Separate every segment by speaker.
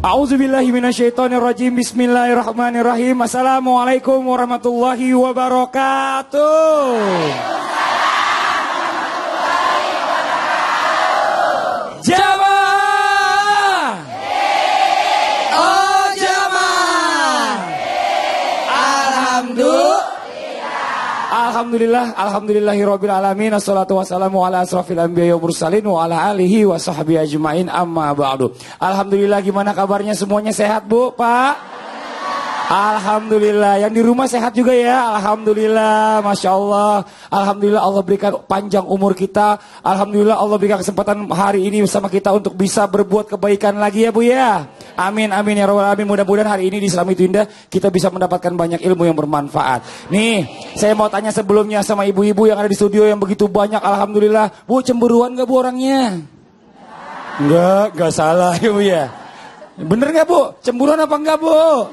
Speaker 1: A'udzubillahi minasyaitonirrajim. Bismillahirrahmanirrahim. Assalamualaikum warahmatullahi wabarakatuh. Jamaah. Oh jamaah. Alhamdulillahirabbil alamin. Assalatu wassalamu ala asrofil anbiya'i wal mursalin wa ala alihi wa sahbihi ajmain, amma ba'du. Alhamdulillah, gimana kabarnya semuanya, sehat Bu, Pak? Alhamdulillah. Yang di rumah sehat juga ya? Alhamdulillah, Masya Allah. Alhamdulillah Allah berikan panjang umur kita. Alhamdulillah Allah berikan kesempatan hari ini bersama kita untuk bisa berbuat kebaikan lagi ya Bu ya. Amin amin ya rabbal alamin. Mudah-mudahan hari ini di Islam Itu Indah kita bisa mendapatkan banyak ilmu yang bermanfaat. Nih, saya mau tanya sebelumnya sama ibu-ibu yang ada di studio yang begitu banyak. Alhamdulillah. Bu, cemburuan gak Bu orangnya? Enggak salah ya Bu ya. Bener gak Bu? Cemburuan apa enggak Bu?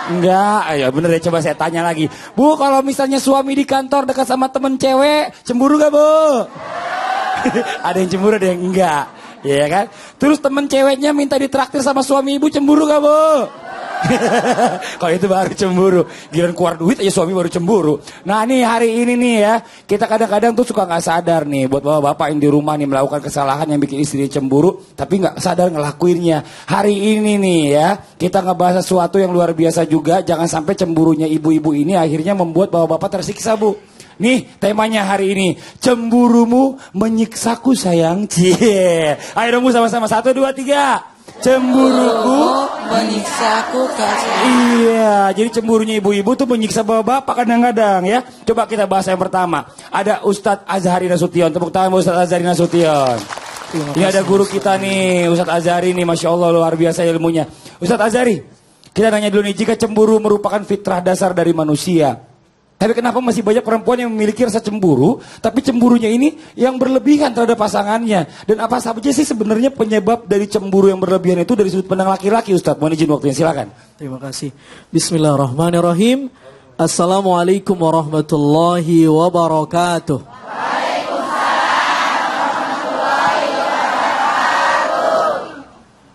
Speaker 1: Enggak, ayo bener ya, coba saya tanya lagi. Bu, kalau misalnya suami di kantor dekat sama temen cewek, cemburu gak Bu? Ada yang cemburu, ada yang enggak. Iya kan? Terus temen ceweknya minta ditraktir sama suami ibu, cemburu gak Bu? Kalau itu baru cemburu. Giliran keluar duit aja suami baru cemburu. Nah nih hari ini nih ya, kita kadang-kadang tuh suka gak sadar nih, buat bapak-bapak yang di rumah nih melakukan kesalahan yang bikin istri cemburu, tapi gak sadar ngelakuinnya. Hari ini nih ya, kita ngebahas sesuatu yang luar biasa juga. Jangan sampai cemburunya ibu-ibu ini akhirnya membuat bapak-bapak tersiksa Bu. Nih temanya hari ini, cemburumu menyiksaku sayang. Cie. Ayo dong Bu, sama-sama, 1, 2, 3. Cemburuku
Speaker 2: menyiksaku kasih.
Speaker 1: Iya, jadi cemburunya ibu-ibu tuh menyiksa bapak-bapak kadang-kadang ya. Coba kita bahas yang pertama. Ada Ustadz Azhari Nasution. Tepuk tangan Ustadz Azhari Nasution. Ini ada guru kita nih, Ustadz Azhari nih, Masya Allah luar biasa ilmunya. Ustadz Azhari, kita nanya dulu nih, jika cemburu merupakan fitrah dasar dari manusia, tapi kenapa masih banyak perempuan yang memiliki rasa cemburu, tapi cemburunya ini yang berlebihan terhadap pasangannya? Dan apa saja sih sebenarnya penyebab dari cemburu yang berlebihan itu dari sudut pandang laki-laki, Ustadz? Mohon izin waktunya, silakan.
Speaker 2: Terima kasih. Bismillahirrahmanirrahim. Assalamualaikum warahmatullahi wabarakatuh.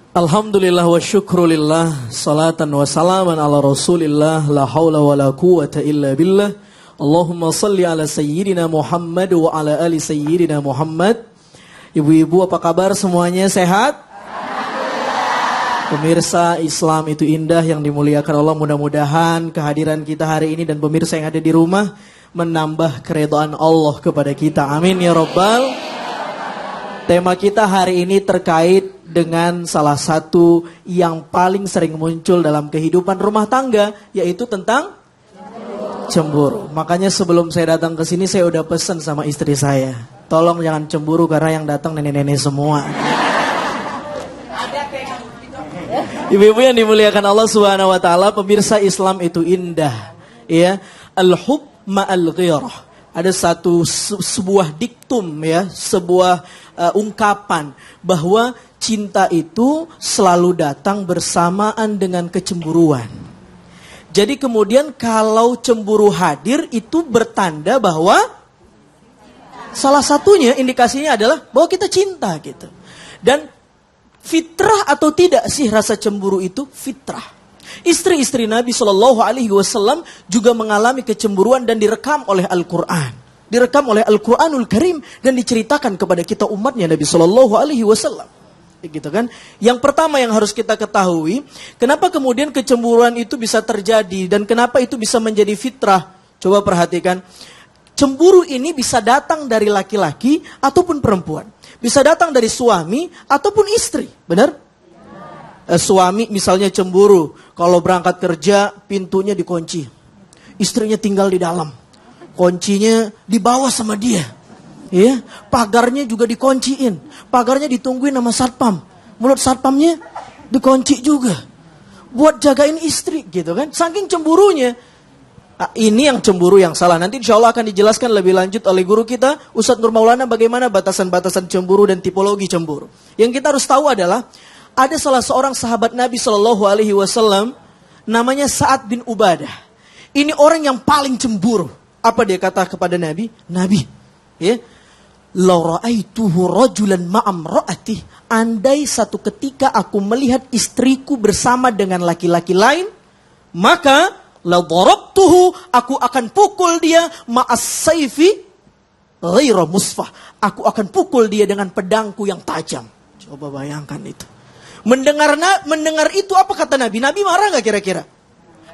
Speaker 2: Alhamdulillah wa syukrulillah, salatan wa salaman ala rasulillah, la hawla wa la quwata illa billah. Allahumma salli ala sayyidina Muhammad wa ala ali sayyidina Muhammad. Ibu-ibu apa kabar semuanya, sehat? Pemirsa Islam Itu Indah yang dimuliakan Allah, mudah-mudahan kehadiran kita hari ini dan pemirsa yang ada di rumah menambah keridhaan Allah kepada kita. Amin ya rabbal. Tema kita hari ini terkait dengan salah satu yang paling sering muncul dalam kehidupan rumah tangga, yaitu tentang cemburu. Makanya sebelum saya datang ke sini saya udah pesan sama istri saya, tolong jangan cemburu karena yang datang nenek-nenek semua. Ibu-ibu yang dimuliakan Allah Subhanahu wa taala, pemirsa Islam Itu Indah, ya. Al-hub ma'al ghirah. Ada sebuah diktum ya, sebuah ungkapan bahwa cinta itu selalu datang bersamaan dengan kecemburuan. Jadi kemudian kalau cemburu hadir itu bertanda bahwa salah satunya indikasinya adalah bahwa kita cinta gitu. Dan fitrah atau tidak sih rasa cemburu itu? Fitrah. Istri-istri Nabi SAW juga mengalami kecemburuan dan direkam oleh Al-Quran. Direkam oleh Al-Quranul Karim dan diceritakan kepada kita umatnya Nabi SAW. Gitu kan? Yang pertama yang harus kita ketahui, kenapa kemudian kecemburuan itu bisa terjadi dan kenapa itu bisa menjadi fitrah? Coba perhatikan. Cemburu ini bisa datang dari laki-laki ataupun perempuan. Bisa datang dari suami ataupun istri. Benar? Suami misalnya cemburu, kalau berangkat kerja pintunya dikunci, istrinya tinggal di dalam, kuncinya dibawa sama dia, ya, pagarnya juga dikunciin, pagarnya ditungguin sama satpam, mulut satpamnya dikunci juga, buat jagain istri, gitu kan? Saking cemburunya. Nah, ini yang cemburu yang salah. Nanti insya Allah akan dijelaskan lebih lanjut oleh guru kita Ustadz Nur Maulana bagaimana batasan-batasan cemburu dan tipologi cemburu. Yang kita harus tahu adalah ada salah seorang sahabat Nabi SAW, namanya Sa'ad bin Ubadah. Ini orang yang paling cemburu. Apa dia kata kepada Nabi? Nabi, ya, Law ra'aituhu rajulan ma'amra'ati. Andai satu ketika aku melihat istriku bersama dengan laki-laki lain, maka la darabtuhu, aku akan pukul dia ma'as sayfi ghaira musfah. Aku akan pukul dia dengan pedangku yang tajam. Coba bayangkan itu. Mendengar itu apa kata Nabi? Nabi marah gak kira-kira?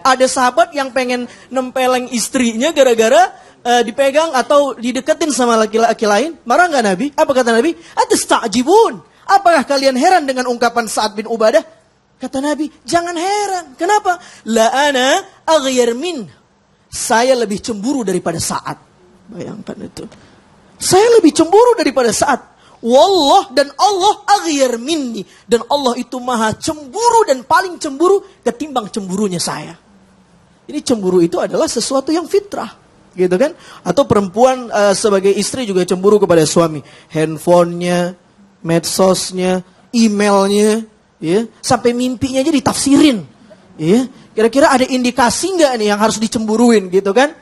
Speaker 2: Ada sahabat yang pengen nempeleng istrinya gara-gara dipegang atau dideketin sama laki-laki lain. Marah gak Nabi? Apa kata Nabi? Atasta'jibun. Apakah kalian heran dengan ungkapan Sa'ad bin Ubadah? Kata Nabi, jangan heran. Kenapa? La ana aghyar min. Saya lebih cemburu daripada Sa'ad. Bayangkan itu. Saya lebih cemburu daripada Sa'ad. Wallah, dan Allah aghyar minni. Dan Allah itu maha cemburu dan paling cemburu ketimbang cemburunya saya. Ini cemburu itu adalah sesuatu yang fitrah, gitu kan? Atau perempuan sebagai istri juga cemburu kepada suami. Handphonenya, medsosnya, emailnya, ya, sampai mimpinya aja ditafsirin. Ya, kira-kira ada indikasi nggak nih yang harus dicemburuin, gitu kan?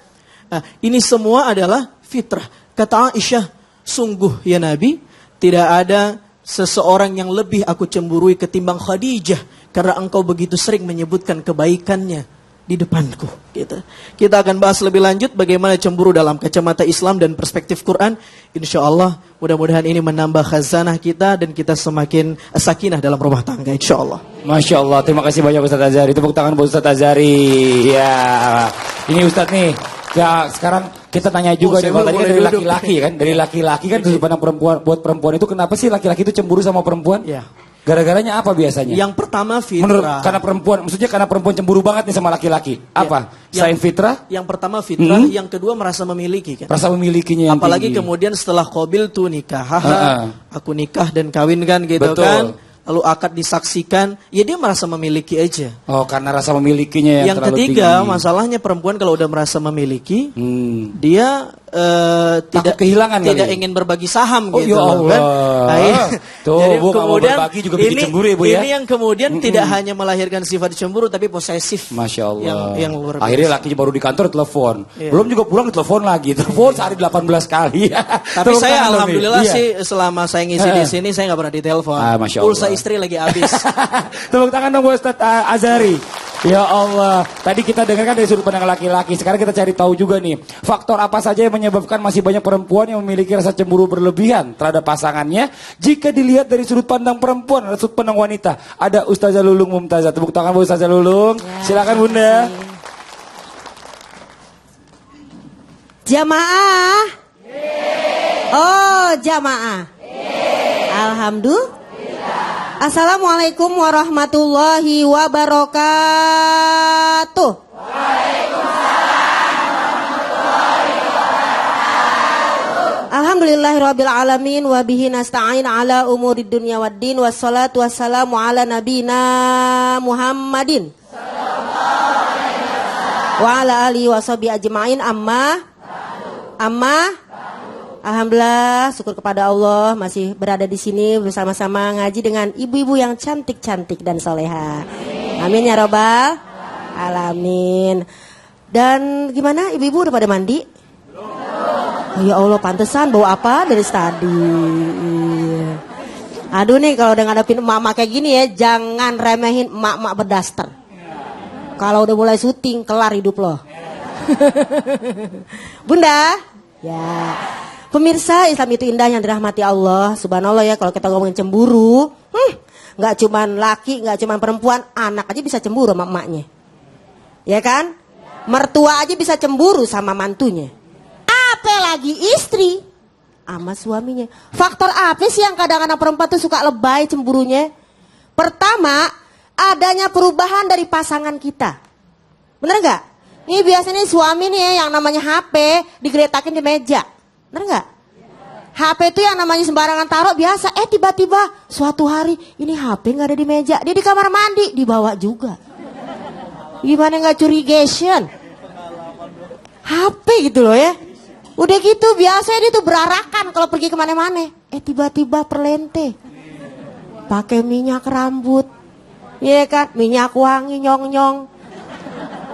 Speaker 2: Nah, ini semua adalah fitrah. Kata Aisyah, sungguh ya Nabi, tidak ada seseorang yang lebih aku cemburui ketimbang Khadijah, karena engkau begitu sering menyebutkan kebaikannya di depanku. Gitu. Kita akan bahas lebih lanjut bagaimana cemburu dalam kacamata Islam dan perspektif Quran. Insya Allah mudah-mudahan ini menambah khazanah kita dan kita semakin sakinah dalam rumah tangga. Insya Allah.
Speaker 1: Masya Allah, terima kasih banyak Ustaz Azhari. Tepuk tangan buat Ustaz Azhari. Ya, ini Ustaz nih. Ya sekarang kita tanya juga nih, tadi kan dari laki-laki kan, dari laki-laki kan sudut pandang perempuan, buat perempuan itu kenapa sih laki-laki itu cemburu sama perempuan?
Speaker 2: Ya.
Speaker 1: Gara-garanya apa biasanya?
Speaker 2: Yang pertama fitrah.
Speaker 1: Menurut karena perempuan, maksudnya karena perempuan cemburu banget nih sama laki-laki. Apa? Selain fitrah?
Speaker 2: Yang pertama fitrah, yang kedua merasa memiliki kan.
Speaker 1: Rasa memilikinya yang
Speaker 2: apalagi
Speaker 1: tinggi.
Speaker 2: Kemudian setelah qabil tu nikah, aku nikah dan kawin kan gitu. Betul. Kan. Lalu akad disaksikan, ya dia merasa memiliki aja.
Speaker 1: Oh, karena rasa memilikinya yang terlalu tinggi.
Speaker 2: Yang ketiga, masalahnya perempuan kalau udah merasa memiliki, dia tidak
Speaker 1: kehilangan
Speaker 2: tidak
Speaker 1: kali.
Speaker 2: Ingin berbagi saham
Speaker 1: oh,
Speaker 2: gitu
Speaker 1: ya Allah.
Speaker 2: kan. Nah,
Speaker 1: tuh,
Speaker 2: jadi
Speaker 1: Bu,
Speaker 2: kemudian
Speaker 1: berbagi juga bikin cemburu ya, Bu ya.
Speaker 2: Ini yang kemudian tidak hanya melahirkan sifat cemburu tapi posesif.
Speaker 1: Masya Allah.
Speaker 2: Yang luar biasa.
Speaker 1: Akhirnya lakinya baru di kantor telepon. Belum juga pulang telepon lagi. Telepon sehari 18 kali.
Speaker 2: Tapi saya alhamdulillah sih selama saya ngisi di sini saya nggak pernah ditelepon. Pulsa istri lagi habis.
Speaker 1: Tepuk tangan dong buat Ustaz Azhari. Ya Allah, tadi kita dengarkan dari sudut pandang laki-laki. Sekarang kita cari tahu juga nih, faktor apa saja yang menyebabkan masih banyak perempuan yang memiliki rasa cemburu berlebihan terhadap pasangannya. Jika dilihat dari sudut pandang perempuan, dari sudut pandang wanita. Ada Ustazah Lulung Mumtazah. Tepuk tangan buat Ustazah Lulung. Ya, silakan Bunda.
Speaker 3: Jamaah. Oh, jamaah. Alhamdulillah. Assalamualaikum warahmatullahi wabarakatuh. Alhamdulillahirabbil alamin wa bihi nasta'in ala umurid dunya waddin wassalatu wassalamu ala nabina Muhammadin wa ala alihi washabihi ajmain amma alhamdulillah, syukur kepada Allah masih berada di sini bersama-sama ngaji dengan ibu-ibu yang cantik-cantik dan soleha. Amin ya robbal alamin. Dan gimana ibu-ibu udah pada mandi? Oh, ya Allah, pantesan bau apa dari tadi. Aduh nih kalau udah ngadepin emak-emak kayak gini ya, jangan remehin emak-emak berdaster. Kalau udah mulai syuting kelar hidup loh. Bunda, ya. Pemirsa, Islam itu indah yang dirahmati Allah. Subhanallah ya, kalau kita ngomongin cemburu, nggak cuman laki, nggak cuman perempuan, anak aja bisa cemburu sama emaknya. Ya kan? Mertua aja bisa cemburu sama mantunya. Apalagi istri sama suaminya. Faktor apa sih yang kadang-kadang perempuan tuh suka lebay cemburunya? Pertama, adanya perubahan dari pasangan kita. Bener nggak? Ini biasanya suami nih yang namanya HP digeletakin di meja. Bener nggak? HP itu yang namanya sembarangan taruh biasa. Tiba-tiba suatu hari ini HP nggak ada di meja, dia di kamar mandi dibawa juga. Gimana nggak curigation? HP gitu loh ya. Udah gitu biasanya dia tuh berarakan kalau pergi kemana-mana. Tiba-tiba perlente, pakai minyak rambut, iya kan? Minyak wangi nyong-nyong.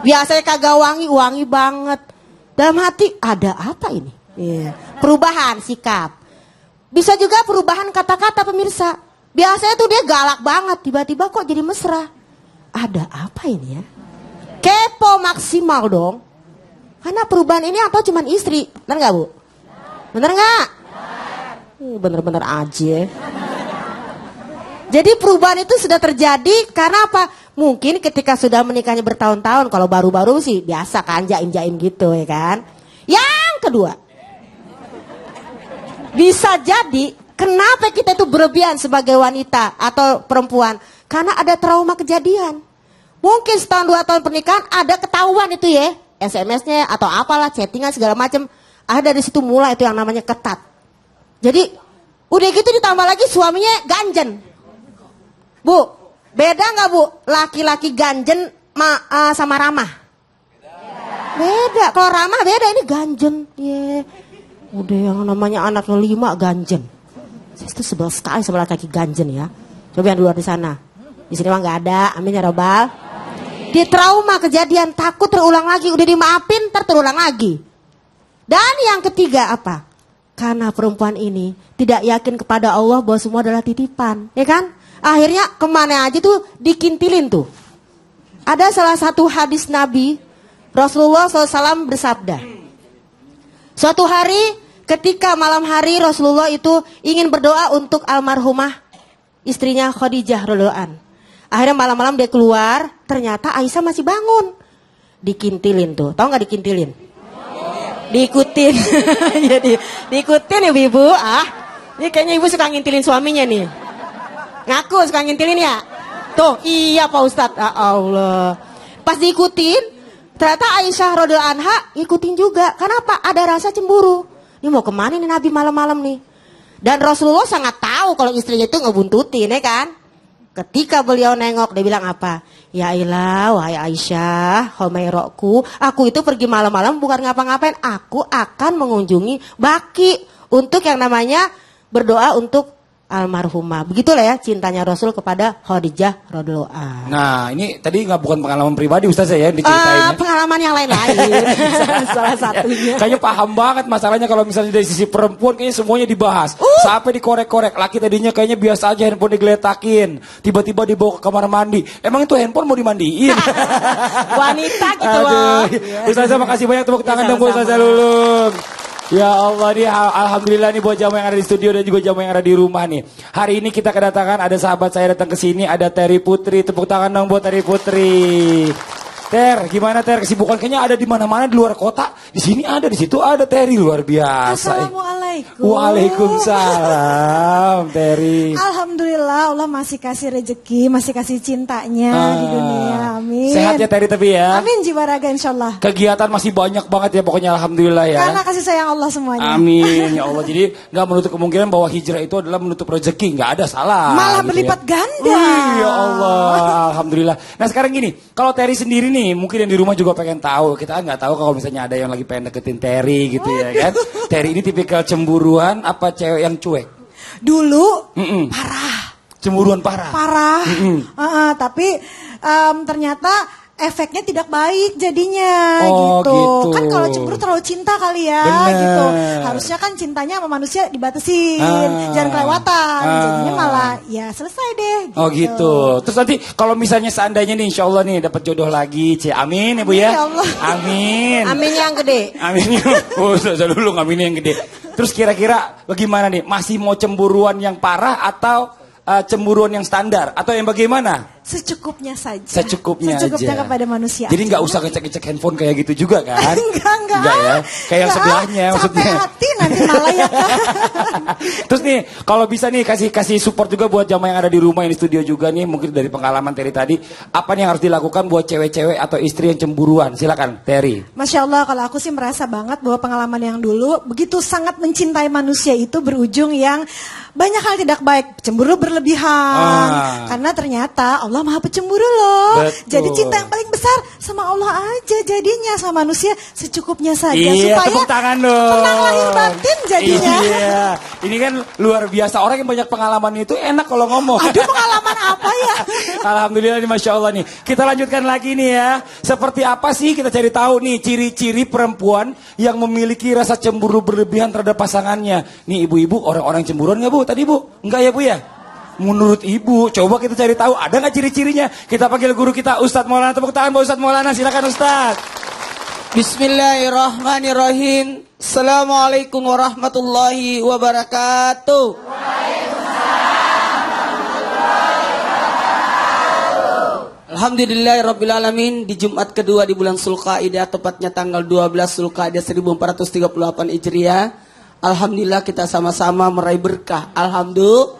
Speaker 3: Biasanya kagak wangi, wangi banget. Dalam hati ada apa ini? Perubahan sikap. Bisa juga perubahan kata-kata pemirsa. Biasanya tuh dia galak banget, tiba-tiba kok jadi mesra. Ada apa ini ya? Kepo maksimal dong. Karena perubahan ini atau cuman istri, bener gak Bu? Bener gak? Bener-bener aja. Jadi perubahan itu sudah terjadi karena apa? Mungkin ketika sudah menikahnya bertahun-tahun, kalau baru-baru sih biasa kan jaim-jaim gitu ya kan. Yang kedua, bisa jadi kenapa kita itu berlebihan sebagai wanita atau perempuan? Karena ada trauma kejadian. Mungkin setahun 2 tahun pernikahan ada ketahuan itu ya, SMS-nya atau apalah, chattingan segala macam. Ada dari situ mulai itu yang namanya ketat. Jadi udah gitu ditambah lagi suaminya ganjen. Bu, beda nggak Bu laki-laki ganjen sama ramah? Beda. Kalau ramah beda, ini ganjen. Yeah. Udah yang namanya anaknya 5 ganjen. Saya itu sebel sekali sama laki-laki ganjen ya. Coba yang di luar di sana. Di sini mah nggak ada. Amin ya robbal. Dia trauma kejadian, takut terulang lagi. Udah dimaafin, terulang lagi. Dan yang ketiga apa? Karena perempuan ini tidak yakin kepada Allah bahwa semua adalah titipan, ya kan? Akhirnya kemana aja tuh dikintilin tuh. Ada salah satu hadis Nabi, Rasulullah SAW bersabda. Suatu hari ketika malam hari Rasulullah itu ingin berdoa untuk almarhumah istrinya Khadijah radhiyallahu an. Akhirnya malam-malam dia keluar, ternyata Aisyah masih bangun. Dikintilin tuh, tahu nggak dikintilin? Diikutin. Jadi diikutin ibu-ibu. Ini kayaknya ibu suka ngintilin suaminya nih. Ngaku suka ngintilin ya? Tuh, iya Pak Ustadz. Allah. Pas diikutin, ternyata Aisyah radhiyallahu anha ikutin juga. Kenapa? Ada rasa cemburu. Ini mau kemana nih Nabi malam-malam nih? Dan Rasulullah sangat tahu kalau istrinya itu ngebuntutin, ya kan? Ketika beliau nengok, dia bilang apa? Ya ilah, wahai Aisyah, Humairokku, aku itu pergi malam-malam bukan ngapa-ngapain. Aku akan mengunjungi baki untuk yang namanya berdoa untuk almarhumah. Begitulah ya cintanya Rasul kepada Khadijah radhiyallahu anha.
Speaker 1: Nah, ini tadi bukan pengalaman pribadi Ustaz ya diceritain.
Speaker 3: Pengalaman yang lain-lain. Salah satunya.
Speaker 1: Kayaknya paham banget masalahnya kalau misalnya dari sisi perempuan kayaknya semuanya dibahas. Sampai dikorek-korek. Laki tadinya kayaknya biasa aja handphone digeletakin. Tiba-tiba dibawa ke kamar mandi. Emang itu handphone mau dimandiin?
Speaker 3: Wanita gitu loh.
Speaker 1: Ustazah makasih banyak, tepuk tangan dong buat Ustazah Lulung. Ya Allah nih, alhamdulillah nih buat jamaah yang ada di studio dan juga jamaah yang ada di rumah nih. Hari ini kita kedatangan, ada sahabat saya datang ke sini, ada Terry Putri. Tepuk tangan dong buat Terry Putri. Ter, gimana Ter? Kesibukan kayaknya ada di mana-mana di luar kota. Di sini ada, di situ ada, Terry, luar biasa.
Speaker 4: Assalamualaikum.
Speaker 1: Waalaikumsalam, Terry.
Speaker 4: Alhamdulillah Allah masih kasih rezeki, masih kasih cintanya di dunia. Amin.
Speaker 1: Sehat ya Terry tapi ya.
Speaker 4: Amin jiwa raga insyaallah.
Speaker 1: Kegiatan masih banyak banget ya pokoknya alhamdulillah ya.
Speaker 4: Karena kasih sayang Allah semuanya.
Speaker 1: Amin ya Allah. Jadi nggak menutup kemungkinan bahwa hijrah itu adalah menutup rezeki, nggak ada salah.
Speaker 4: Malah
Speaker 1: gitu
Speaker 4: berlipat
Speaker 1: ya.
Speaker 4: ganda.
Speaker 1: Ya Allah, alhamdulillah. Nah sekarang gini, kalau Terry sendiri nih, mungkin yang di rumah juga pengen tahu. Kita nggak tahu kalau misalnya ada yang lagi pengen deketin Terry gitu ya kan. Terry ini tipikal cemburuan apa cewek yang cuek?
Speaker 4: Dulu parah.
Speaker 1: Cemburuan parah.
Speaker 4: Parah. Tapi ternyata efeknya tidak baik jadinya gitu. Kan kalau cemburu terlalu cinta kali ya.
Speaker 1: Bener.
Speaker 4: Gitu. Harusnya kan cintanya sama manusia dibatasin, jangan kelewatan. Jadinya malah ya selesai deh. Gitu.
Speaker 1: Oh gitu. Terus nanti kalau misalnya seandainya nih insya Allah nih dapat jodoh lagi, amin ya Bu ya.
Speaker 4: Ya Allah.
Speaker 1: Amin.
Speaker 3: Amin yang gede.
Speaker 1: Amin. Oh, saya dulu amin yang gede. Terus kira-kira bagaimana nih? Masih mau cemburuan yang parah atau cemburuan yang standar atau yang bagaimana?
Speaker 4: Secukupnya saja.
Speaker 1: Secukupnya aja.
Speaker 4: kepada manusia.
Speaker 1: Jadi nggak usah ngecek-ngecek handphone kayak gitu juga kan?
Speaker 4: Enggak
Speaker 1: ya. Kayak yang sebelahnya maksudnya.
Speaker 4: Capek hati nanti malah ya kan.
Speaker 1: Terus nih, kalau bisa nih kasih support juga buat jamaah yang ada di rumah, yang di studio juga nih, mungkin dari pengalaman Terry tadi, apa nih yang harus dilakukan buat cewek-cewek atau istri yang cemburuan? Silakan, Terry.
Speaker 4: Masya Allah, kalau aku sih merasa banget bahwa pengalaman yang dulu begitu sangat mencintai manusia itu berujung yang banyak hal tidak baik, cemburu berlebihan. Karena ternyata Allah Allah maha pecemburu loh.
Speaker 1: Betul.
Speaker 4: Jadi cinta yang paling besar sama Allah aja jadinya, sama manusia secukupnya saja.
Speaker 1: Iya,
Speaker 4: supaya
Speaker 1: tepuk tangan dong.
Speaker 4: tenang lahir batin jadinya.
Speaker 1: Iya, ini kan luar biasa. Orang yang banyak pengalaman itu enak kalau ngomong.
Speaker 4: Aduh, pengalaman apa ya?
Speaker 1: Alhamdulillah nih, Masya Allah nih. Kita lanjutkan lagi nih ya. Seperti apa sih kita cari tahu nih ciri-ciri perempuan yang memiliki rasa cemburu berlebihan terhadap pasangannya. Nih ibu-ibu, orang-orang cemburuan nggak Bu tadi Bu? Enggak ya Bu ya? Menurut ibu, coba kita cari tahu ada nggak ciri-cirinya. Kita panggil guru kita Ustadz Maulana. Tepuk tangan buat Ustadz Maulana, silakan Ustadz.
Speaker 5: Bismillahirrahmanirrahim. Assalamualaikum warahmatullahi wabarakatuh. Alhamdulillahirrabbilalamin. Di Jumat kedua di bulan Zulqa'dah, tepatnya tanggal 12 Zulqa'dah 1438 Hijriah. Alhamdulillah kita sama-sama meraih berkah. Alhamdulillah.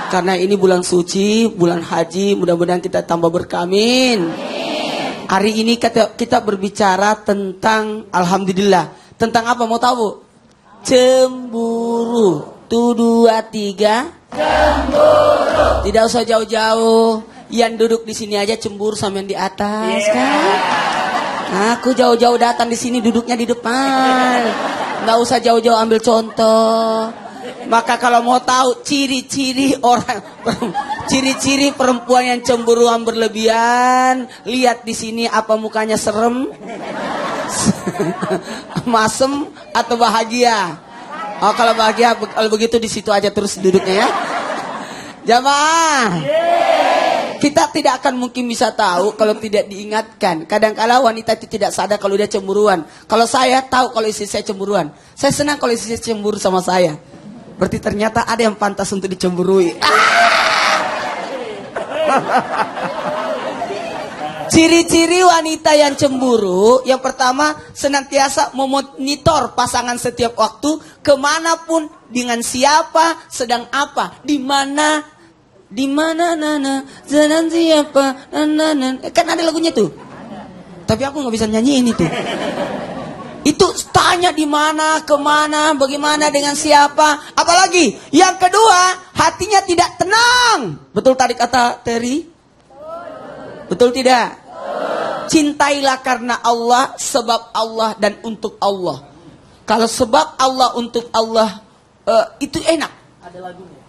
Speaker 5: Karena ini bulan suci, bulan haji, mudah-mudahan kita tambah berkah. Amin. Hari ini kita berbicara tentang alhamdulillah. Tentang apa mau tahu? Cemburu. 1, 2, 3. Cemburu. Tidak usah jauh-jauh. Yang duduk di sini aja cemburu sama yang di atas kan. Aku jauh-jauh datang di sini, duduknya di depan. Nggak usah jauh-jauh ambil contoh. Maka kalau mau tahu ciri-ciri perempuan yang cemburuan berlebihan, lihat di sini apa mukanya serem, masem atau bahagia. Oh kalau bahagia, kalau begitu di situ aja terus duduknya ya. Jamaah, kita tidak akan mungkin bisa tahu kalau tidak diingatkan. Kadang-kala wanita itu tidak sadar kalau dia cemburuan. Kalau saya tahu kalau istri saya cemburuan, saya senang kalau istri saya cemburu sama saya. Berarti ternyata ada yang pantas untuk dicemburui. Ciri-ciri wanita yang cemburu, yang pertama senantiasa memonitor pasangan setiap waktu, kemanapun, dengan siapa, sedang apa, di mana nana, sedang siapa, nana. Kan ada lagunya tuh. Tapi aku nggak bisa nyanyiin itu. Itu tanya di mana, kemana, bagaimana, dengan siapa. Apalagi yang kedua, hatinya tidak tenang. Betul tadi kata Terry? Betul tidak? Cintailah karena Allah, sebab Allah, dan untuk Allah. Kalau sebab Allah, untuk Allah, itu enak. Ada lagunya.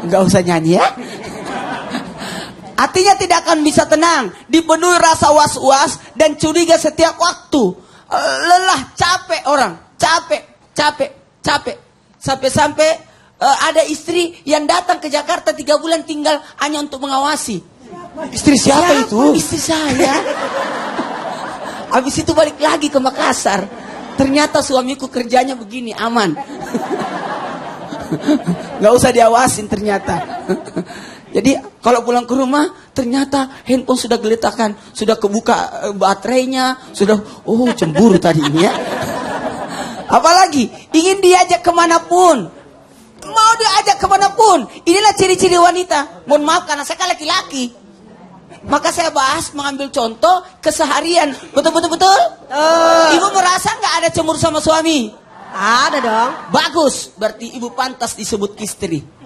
Speaker 5: Nggak usah nyanyi ya. Hatinya tidak akan bisa tenang, dipenuhi rasa was-was dan curiga setiap waktu. Lelah, capek orang, capek. Sampai-sampai ada istri yang datang ke Jakarta 3 bulan tinggal hanya untuk mengawasi.
Speaker 1: Istri siapa itu?
Speaker 5: Istri saya. Habis itu balik lagi ke Makassar. Ternyata suamiku kerjanya begini, aman. Nggak usah diawasin ternyata. Jadi kalau pulang ke rumah ternyata handphone sudah geletakan, sudah kebuka baterainya, sudah cemburu tadi ini ya. Apalagi ingin diajak kemanapun, mau diajak kemanapun. Inilah ciri-ciri wanita. Mohon maaf karena saya kan laki-laki. Maka saya bahas mengambil contoh keseharian. Betul. Ibu merasa nggak ada cemburu sama suami?
Speaker 3: Ada dong.
Speaker 5: Bagus, berarti ibu pantas disebut istri.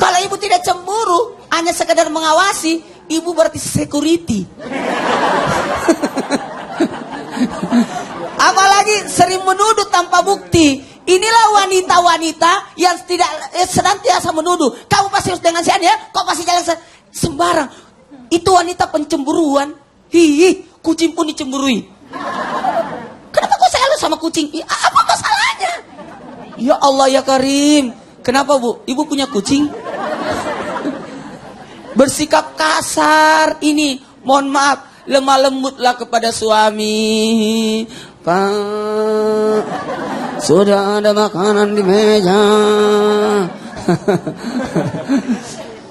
Speaker 5: Kalau ibu tidak cemburu, hanya sekedar mengawasi, ibu berarti security. Apalagi sering menuduh tanpa bukti. Inilah wanita-wanita yang tidak senantiasa menuduh. Kamu pasti harus dengan siapa ya? Kok pasti jalan sembarang? Itu wanita pencemburuan. Kucing pun dicemburui. Kenapa kok selalu sama kucing? Apa masalahnya? Ya Allah ya Karim. Kenapa Bu? Ibu punya kucing? Bersikap kasar ini, mohon maaf, lemah lembutlah kepada suami. Pak, sudah ada makanan di meja.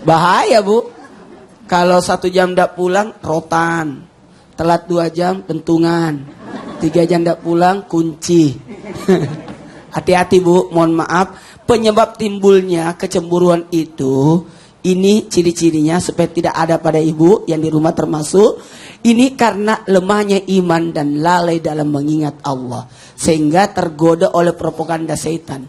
Speaker 5: Bahaya Bu. Kalau 1 jam tidak pulang, rotan. Telat 2 jam, pentungan. 3 jam tidak pulang, kunci. Hati-hati Bu, mohon maaf. Penyebab timbulnya kecemburuan itu, ini ciri-cirinya supaya tidak ada pada ibu yang di rumah termasuk. Ini karena lemahnya iman dan lalai dalam mengingat Allah. Sehingga tergoda oleh propaganda setan.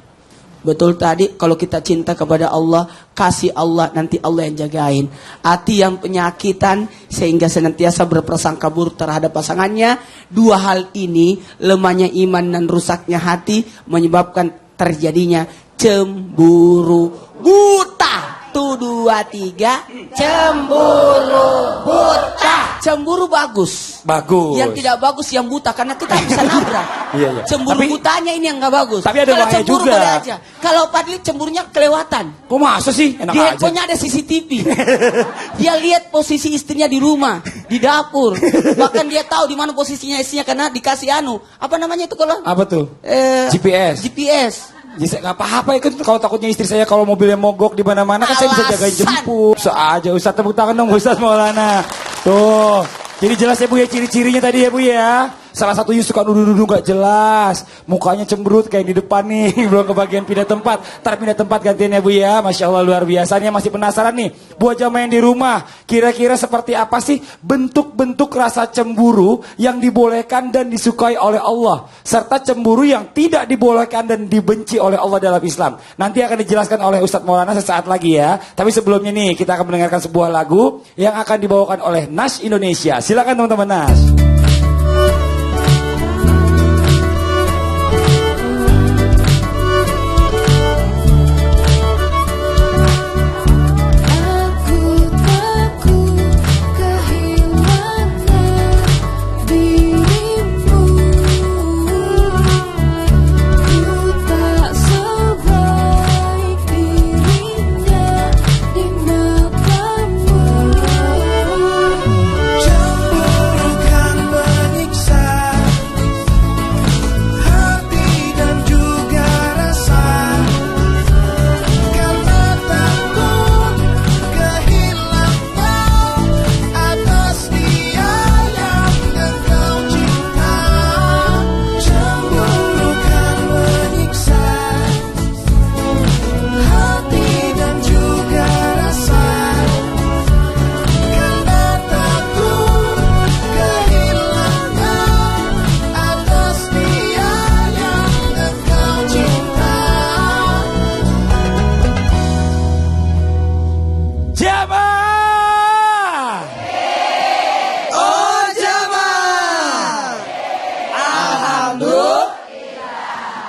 Speaker 5: Betul tadi, kalau kita cinta kepada Allah, kasih Allah, nanti Allah yang jagain. Hati yang penyakitan sehingga senantiasa berprasangka buruk terhadap pasangannya. Dua hal ini, lemahnya iman dan rusaknya hati, menyebabkan terjadinya cemburu buta. 1, 2, 3, cemburu buta. Cemburu bagus.
Speaker 1: Bagus.
Speaker 5: Yang tidak bagus yang buta, karena kita bisa nabrak.
Speaker 1: Iya, iya.
Speaker 5: Cemburu butanya ini yang nggak bagus.
Speaker 1: Tapi ada
Speaker 5: kalau
Speaker 1: bahaya
Speaker 5: cemburu
Speaker 1: juga.
Speaker 5: boleh aja. Kalau Padli cemburunya kelewatan.
Speaker 1: Kok masa sih? Enak
Speaker 5: Di
Speaker 1: aja.
Speaker 5: handphonenya ada CCTV. Dia lihat posisi istrinya di rumah, di dapur. Bahkan dia tahu di mana posisinya istrinya karena dikasih apa namanya itu kalau?
Speaker 1: Apa tuh? GPS.
Speaker 5: GPS.
Speaker 1: Jadi nggak apa-apa itu kalau takutnya istri saya kalau mobilnya mogok di mana-mana kan saya bisa jagain
Speaker 5: Alasan.
Speaker 1: jemput. Bisa aja Ustaz, tepuk tangan dong Ustaz Maulana. Tuh. Jadi jelas ya Bu ya ciri-cirinya tadi ya Bu ya. Salah satunya suka nuduh-nuduh gak jelas. Mukanya cemberut kayak di depan nih. Belum kebagian pindah tempat. Ntar pindah tempat gantian ya Bu ya. Masya Allah luar biasa. Nih masih penasaran nih. Buat jamaah yang di rumah. Kira-kira seperti apa sih bentuk-bentuk rasa cemburu yang dibolehkan dan disukai oleh Allah. Serta cemburu yang tidak dibolehkan dan dibenci oleh Allah dalam Islam. Nanti akan dijelaskan oleh Ustadz Maulana sesaat lagi ya. Tapi sebelumnya nih kita akan mendengarkan sebuah lagu yang akan dibawakan oleh Nas Indonesia. Silakan teman-teman Nas.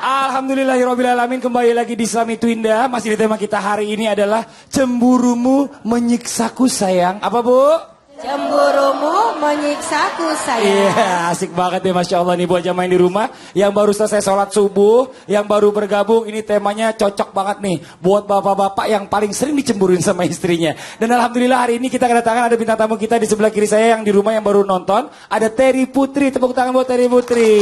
Speaker 1: Alhamdulillahirrahmanirrahim. Kembali lagi di Islam itu Indah. Masih di tema kita hari ini adalah cemburumu menyiksaku sayang. Apa Bu?
Speaker 3: Cemburumu menyiksaku sayang.
Speaker 1: Iya, asik banget ya Masya Allah nih buat jamaah yang di rumah. Yang baru selesai sholat subuh, yang baru bergabung, ini temanya cocok banget nih. Buat bapak-bapak yang paling sering dicemburuin sama istrinya. Dan Alhamdulillah hari ini kita kedatangan ada bintang tamu kita di sebelah kiri saya yang di rumah yang baru nonton. Ada Terry Putri, tepuk tangan buat Terry Putri.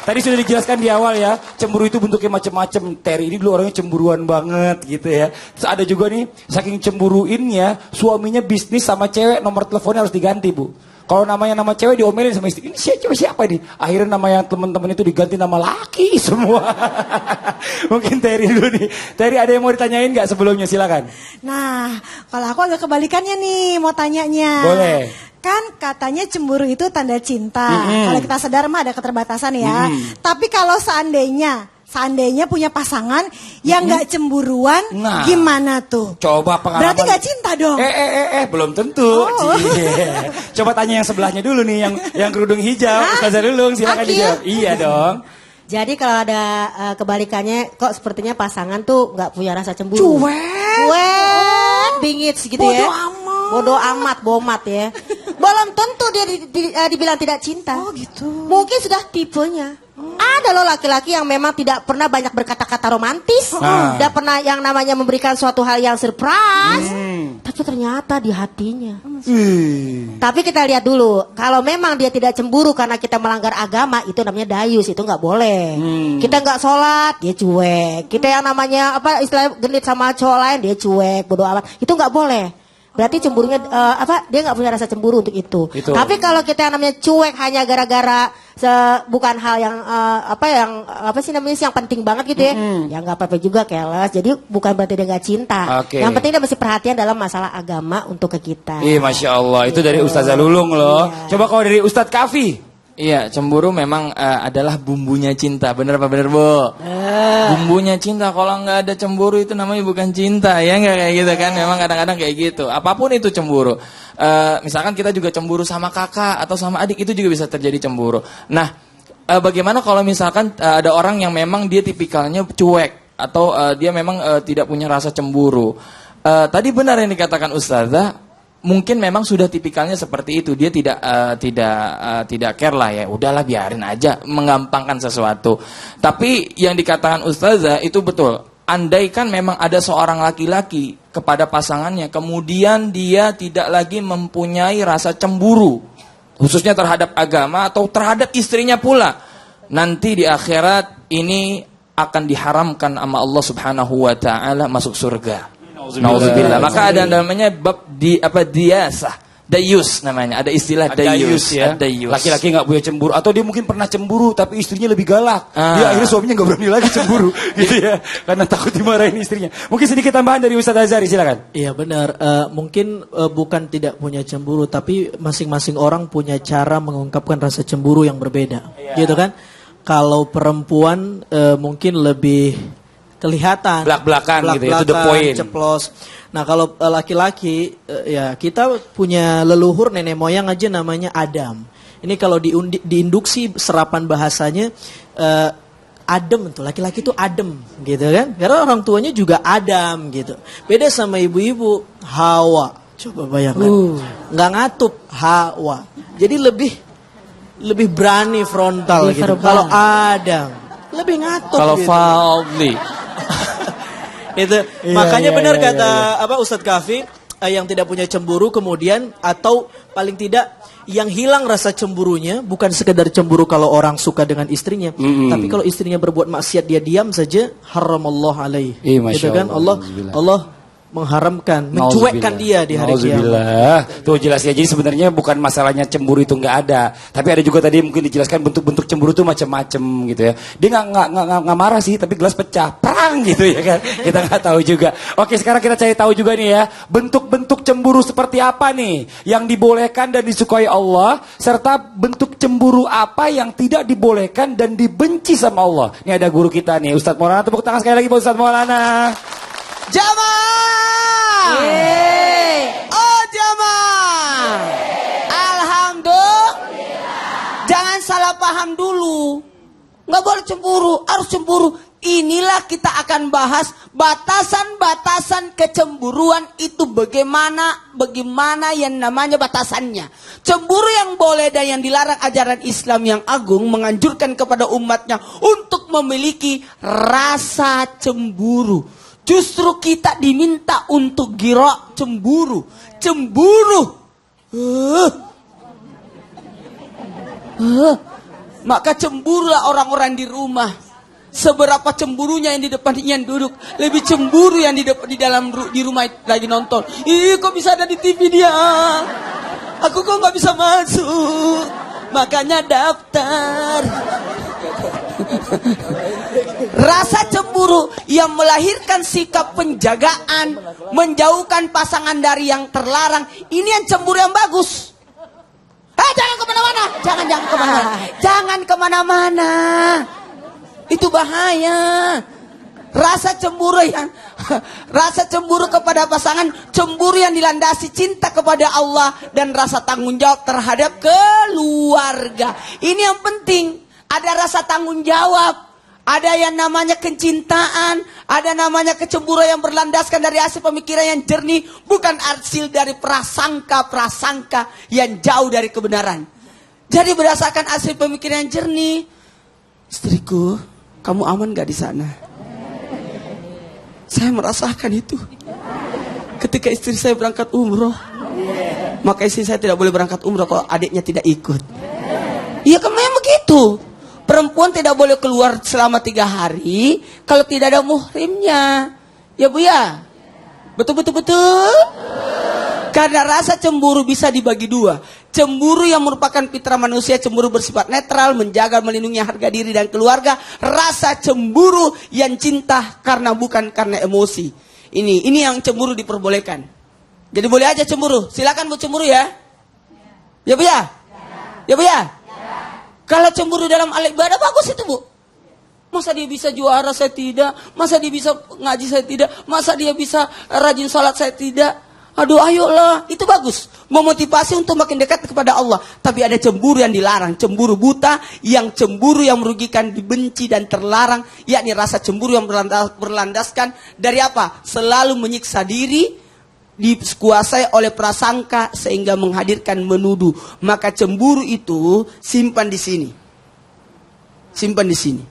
Speaker 1: Tadi sudah dijelaskan di awal ya, cemburu itu bentuknya macam-macam. Terry ini dulu orangnya cemburuan banget gitu ya. Terus ada juga nih, saking cemburuinnya, suaminya bisnis sama cewek, nomor teleponnya harus diganti Bu. Kalau namanya nama cewek diomelin sama istri, ini siapa ini? Akhirnya nama yang teman-teman itu diganti nama laki semua. Mungkin Terry dulu nih. Terry ada yang mau ditanyain nggak sebelumnya? Silakan.
Speaker 4: Nah, kalau aku agak kebalikannya nih mau tanyanya.
Speaker 1: Boleh.
Speaker 4: Kan katanya cemburu itu tanda cinta. Kalau kita sadar mah ada keterbatasan ya. Tapi kalau seandainya punya pasangan yang nggak cemburuan,
Speaker 1: Nah,
Speaker 4: gimana tuh?
Speaker 1: Coba pengalaman.
Speaker 4: Berarti nggak cinta dong.
Speaker 1: Belum tentu. Cie. Coba tanya yang sebelahnya dulu nih, yang kerudung hijau, Ustazah Lulung, silakan
Speaker 3: Aku
Speaker 1: dijawab. Iya dong.
Speaker 3: Jadi kalau ada kebalikannya, kok sepertinya pasangan tuh nggak punya rasa cemburu. Cuek, bingit gitu ya. Bodoh amat, bomat ya. Belum tentu dia dibilang tidak cinta.
Speaker 4: Oh gitu.
Speaker 3: Mungkin sudah tipenya. Ada loh laki-laki yang memang tidak pernah banyak berkata-kata romantis. Tidak pernah yang namanya memberikan suatu hal yang surprise. Tapi ternyata di hatinya. Tapi kita lihat dulu. Kalau memang dia tidak cemburu karena kita melanggar agama, itu namanya dayus. Itu nggak boleh. Kita nggak sholat, dia cuek. Kita yang namanya istilah genit sama cowok lain, dia cuek, bodoh amat. Itu nggak boleh. Berarti cemburunya dia nggak punya rasa cemburu untuk itu. Tapi kalau kita yang namanya cuek hanya gara-gara bukan hal yang yang penting banget gitu ya, ya nggak apa-apa juga keles. Jadi bukan berarti dia nggak cinta. Yang penting dia mesti perhatian dalam masalah agama untuk ke kita.
Speaker 1: Masya Allah itu dari Ustazah Lulung loh. Coba kalau dari Ustadz Kafi.
Speaker 6: Iya, cemburu memang adalah bumbunya cinta. Bener apa bener, Bu? Bumbunya cinta. Kalau nggak ada cemburu itu namanya bukan cinta, ya nggak kayak gitu kan? Memang kadang-kadang kayak gitu. Apapun itu cemburu. Misalkan kita juga cemburu sama kakak atau sama adik, itu juga bisa terjadi cemburu. Nah, bagaimana kalau misalkan ada orang yang memang dia tipikalnya cuek atau dia memang tidak punya rasa cemburu? Tadi benar yang dikatakan Ustazah. Mungkin memang sudah tipikalnya seperti itu, dia tidak care lah ya, udahlah biarin aja, menggampangkan sesuatu. Tapi yang dikatakan Ustazah itu betul. Andaikan memang ada seorang laki-laki kepada pasangannya, kemudian dia tidak lagi mempunyai rasa cemburu, khususnya terhadap agama atau terhadap istrinya pula, nanti di akhirat ini akan diharamkan sama Allah Subhanahu wa taala masuk surga. Nauzubillah. Maka ada namanya bab diasah, dayus namanya. Ada istilah dayus ya. Dayus.
Speaker 1: Laki-laki nggak punya cemburu atau dia mungkin pernah cemburu tapi istrinya lebih galak. Dia akhirnya suaminya nggak berani lagi cemburu gitu ya. Karena takut dimarahin istrinya. Mungkin sedikit tambahan dari Ustaz Azhari, silakan.
Speaker 2: Iya benar. Mungkin bukan tidak punya cemburu, tapi masing-masing orang punya cara mengungkapkan rasa cemburu yang berbeda. Gitu kan? Kalau perempuan mungkin lebih kelihatan
Speaker 1: belak-belakan gitu ya, to the point,
Speaker 2: ceplos. Nah kalau laki-laki ya kita punya leluhur nenek moyang aja namanya Adam. Ini kalau diinduksi serapan bahasanya adem tuh, laki-laki itu adem gitu kan, karena orang tuanya juga Adam gitu. Beda sama ibu-ibu Hawa, coba bayangkan nggak ngatup Hawa, jadi lebih berani frontal gitu. Kalau Adam lebih ngatup
Speaker 6: kalau
Speaker 2: gitu.
Speaker 6: Fadli
Speaker 2: Itu makanya benar kata Ustadz Kafi, yang tidak punya cemburu kemudian atau paling tidak yang hilang rasa cemburunya bukan sekedar cemburu kalau orang suka dengan istrinya, tapi kalau istrinya berbuat maksiat dia diam saja, haramallahu alaihi. Gitu kan Allah mengharamkan, mencuekkan dia di hari kiamat.
Speaker 1: Tuh jelas ya. Jadi sebenarnya bukan masalahnya cemburu itu nggak ada, tapi ada juga tadi mungkin dijelaskan bentuk-bentuk cemburu itu macam-macam gitu ya. Dia nggak marah sih, tapi gelas pecah, perang gitu ya kan. Kita nggak tahu juga. Oke, sekarang kita cari tahu juga nih ya, bentuk-bentuk cemburu seperti apa nih yang dibolehkan dan disukai Allah, serta bentuk cemburu apa yang tidak dibolehkan dan dibenci sama Allah. Ini ada guru kita nih, Ustadz Maulana. Tepuk tangan sekali lagi buat Ustadz Maulana.
Speaker 5: Jamaah. Oh jamaah. Alhamdulillah. Jangan salah paham dulu. Nggak boleh cemburu, harus cemburu. Inilah kita akan bahas batasan-batasan kecemburuan itu, bagaimana yang namanya batasannya. Cemburu yang boleh dan yang dilarang ajaran Islam yang agung menganjurkan kepada umatnya untuk memiliki rasa cemburu. Justru kita diminta untuk gira cemburu. Maka cemburulah orang-orang di rumah. Seberapa cemburunya yang di depan yang duduk, lebih cemburu yang di rumah lagi nonton. Ih, kok bisa ada di TV dia? Aku kok nggak bisa masuk? Makanya daftar. Rasa cemburu yang melahirkan sikap penjagaan, menjauhkan pasangan dari yang terlarang. Ini yang cemburu yang bagus. Jangan kemana-mana, jangan kemana-mana. Itu bahaya. Rasa cemburu kepada pasangan, cemburu yang dilandasi cinta kepada Allah dan rasa tanggung jawab terhadap keluarga. Ini yang penting. Ada rasa tanggung jawab, ada yang namanya kecintaan, ada namanya kecemburuan yang berlandaskan dari hasil pemikiran yang jernih, bukan hasil dari prasangka yang jauh dari kebenaran. Jadi berdasarkan hasil pemikiran yang jernih, istriku, kamu aman gak di sana? Saya merasakan itu. Ketika istri saya berangkat umroh, maka istri saya tidak boleh berangkat umroh kalau adiknya tidak ikut. Iya kan memang begitu. Perempuan tidak boleh keluar selama 3 hari kalau tidak ada muhrimnya. Ya Bu ya? Betul. Karena rasa cemburu bisa dibagi 2. Cemburu yang merupakan fitrah manusia, cemburu bersifat netral, menjaga melindungi harga diri dan keluarga. Rasa cemburu yang cinta bukan karena emosi. Ini yang cemburu diperbolehkan. Jadi boleh aja cemburu. Silakan Bu cemburu ya. Ya Bu ya? Ya Bu ya? Kalau cemburu dalam hal ibadah bagus itu, Bu. Masa dia bisa juara, saya tidak. Masa dia bisa ngaji, saya tidak. Masa dia bisa rajin sholat, saya tidak. Aduh, ayolah, itu bagus. Memotivasi untuk makin dekat kepada Allah. Tapi ada cemburu yang dilarang, cemburu buta, yang cemburu yang merugikan, dibenci dan terlarang, yakni rasa cemburu yang berlandaskan dari apa? Selalu menyiksa diri, dikuasai oleh prasangka sehingga menghadirkan menuduh. Maka cemburu itu simpan di sini. Simpan di sini.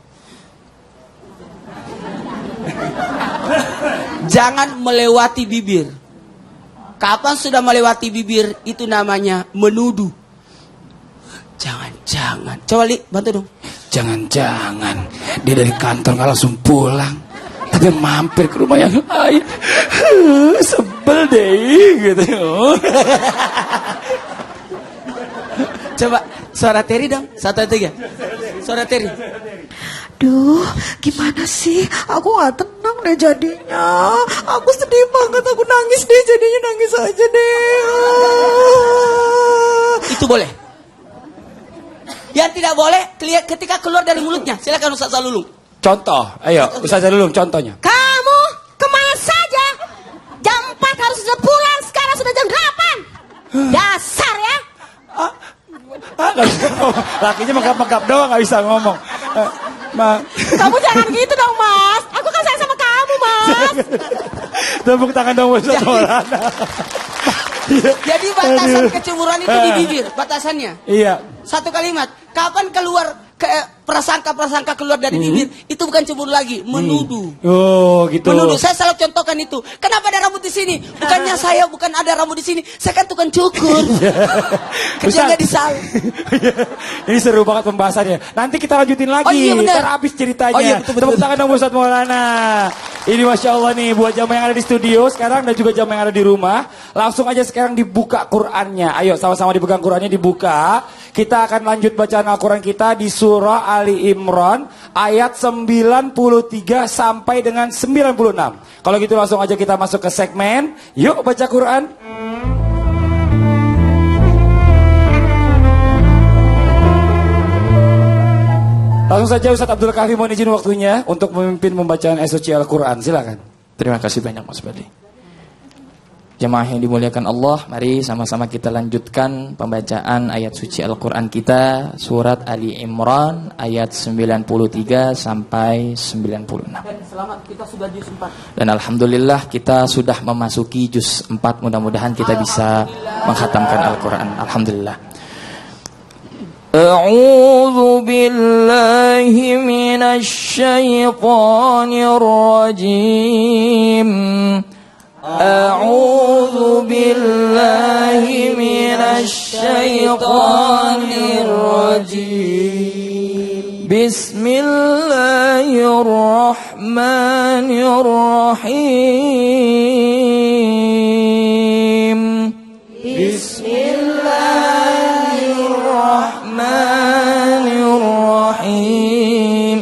Speaker 5: Jangan melewati bibir. Kapan sudah melewati bibir, itu namanya menuduh. Jangan-jangan. Coba Li, bantu dong.
Speaker 1: Jangan-jangan dia dari kantor nggak langsung pulang, tapi mampir ke rumah yang lain. Sebel deh gitu.
Speaker 5: Coba suara Terry dong. 1, 2, 3. Suara Terry.
Speaker 4: Duh, gimana sih? Aku gak tenang deh jadinya. Aku sedih banget, aku nangis deh jadinya, nangis aja deh.
Speaker 5: Itu boleh. Yang tidak boleh ketika keluar dari mulutnya. Silakan Ustaz Zalulung.
Speaker 1: Contoh, ayo Ustaz dulu contohnya.
Speaker 3: Kamu kemana saja? Jam 4 harus sudah pulang, sekarang sudah jam 8. Dasar ya.
Speaker 1: Nggak bisa ngomong. Lakinya megap-megap doang nggak bisa ngomong.
Speaker 3: Kamu jangan gitu dong, Mas. Aku kan sayang sama kamu, Mas.
Speaker 1: Tepuk tangan dong Ustaz Maulana.
Speaker 5: Jadi batasan kecemburuan itu di bibir, batasannya.
Speaker 1: Iya.
Speaker 5: Satu kalimat. Kapan keluar prasangka keluar dari bibir, itu bukan cemburu lagi, menuduh.
Speaker 1: Oh, gitu.
Speaker 5: Menuduh. Saya selalu contohkan itu. Kenapa ada rambut di sini? Bukannya saya bukan ada rambut di sini. Saya kan tukang cukur. Kerjanya di sal.
Speaker 1: Ini seru banget pembahasannya. Nanti kita lanjutin lagi.
Speaker 5: Oh, iya, benar.
Speaker 1: Ntar habis ceritanya.
Speaker 5: Oh, iya, betul.
Speaker 1: Tepuk tangan dong Ustaz Maulana. Ini Masya Allah nih buat jamaah yang ada di studio sekarang dan juga jamaah yang ada di rumah. Langsung aja sekarang dibuka Qur'annya. Ayo sama-sama dibuka Qur'annya, dibuka. Kita akan lanjut bacaan Al-Quran kita di surah Ali Imran ayat 93 sampai dengan 96. Kalau gitu langsung aja kita masuk ke segmen Yuk Baca Quran. Langsung saja Ustaz Abdul Kahfi mohon izin waktunya untuk memimpin pembacaan suci Al-Quran. Silakan.
Speaker 6: Terima kasih banyak Mas Badi. Jemaah yang dimuliakan Allah, mari sama-sama kita lanjutkan pembacaan ayat suci Al-Quran kita, surat Ali Imran ayat 93 sampai 96.
Speaker 5: Selamat, kita sudah juz 4.
Speaker 6: Dan Alhamdulillah kita sudah memasuki juz 4, mudah-mudahan kita bisa menghatamkan Al-Quran. Alhamdulillah. A'udzu billahi minasy syaithanir rajim. A'udzu billahi minasy syaithanir rajim. Bismillahirrahmanirrahim. Bismillahirrahmanirrahim.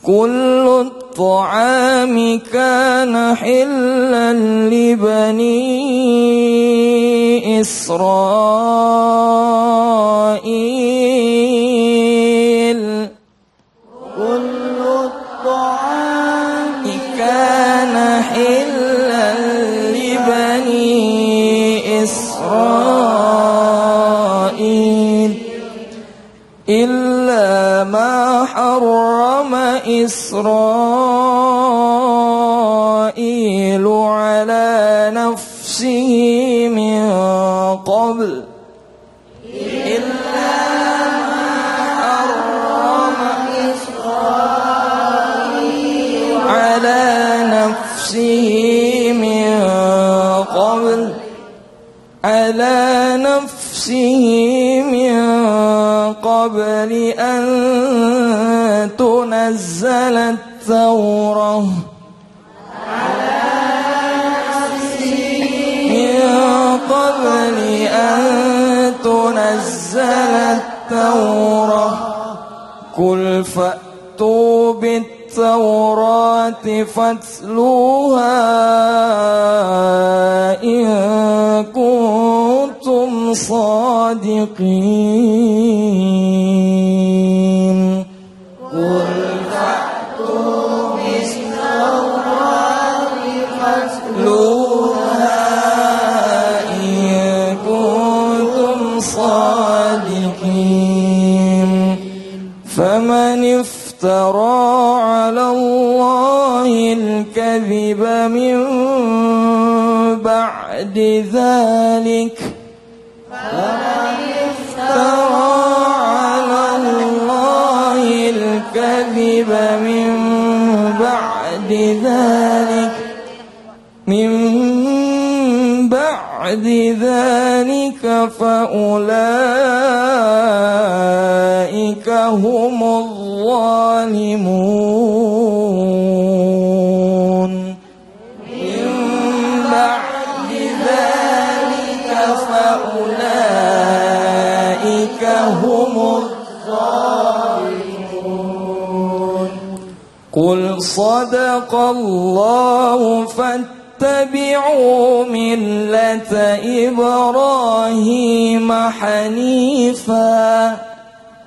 Speaker 6: Kullu الطعام كان حلا لبني إسرائيل كل الطعام كان حلا لبني إسرائيل إلا ما حرم إسرائيل على نفسه من قبل إلا ما حرم إسرائيل على نفسه من قبل على نفسه من قبل أن تنزل التوراة من قبل أن تنزل التوراة قل فأتوا بالتوراة فاتلوها إن كنتم صادقين قل فأتوا بالتوراة فاتلوها إن كنتم صادقين فمن افترى على الله الكذب من بعد ذلك من بعد ذلك فأولئك هم الظالمون من بعد ذلك فأولئك هم الظالمون قل صدق الله فاتبعوا ملة إبراهيم حنيفا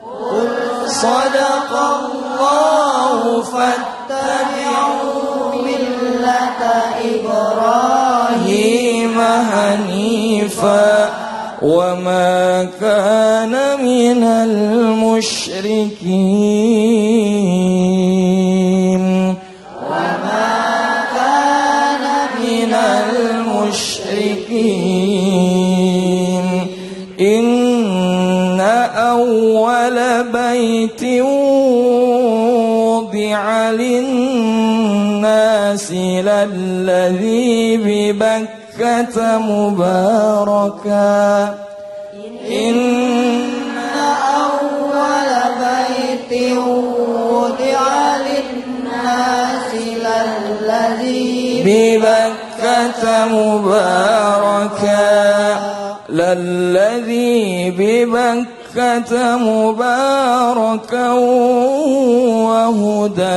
Speaker 6: قل صدق الله فاتبعوا ملة إبراهيم حنيفا وما كان من المشركين إن أول بيت وضع للناس للذي ببكة مباركا إن أول بيت وضع للناس للذي ببكة مباركا للذي ببكة مباركا وهدى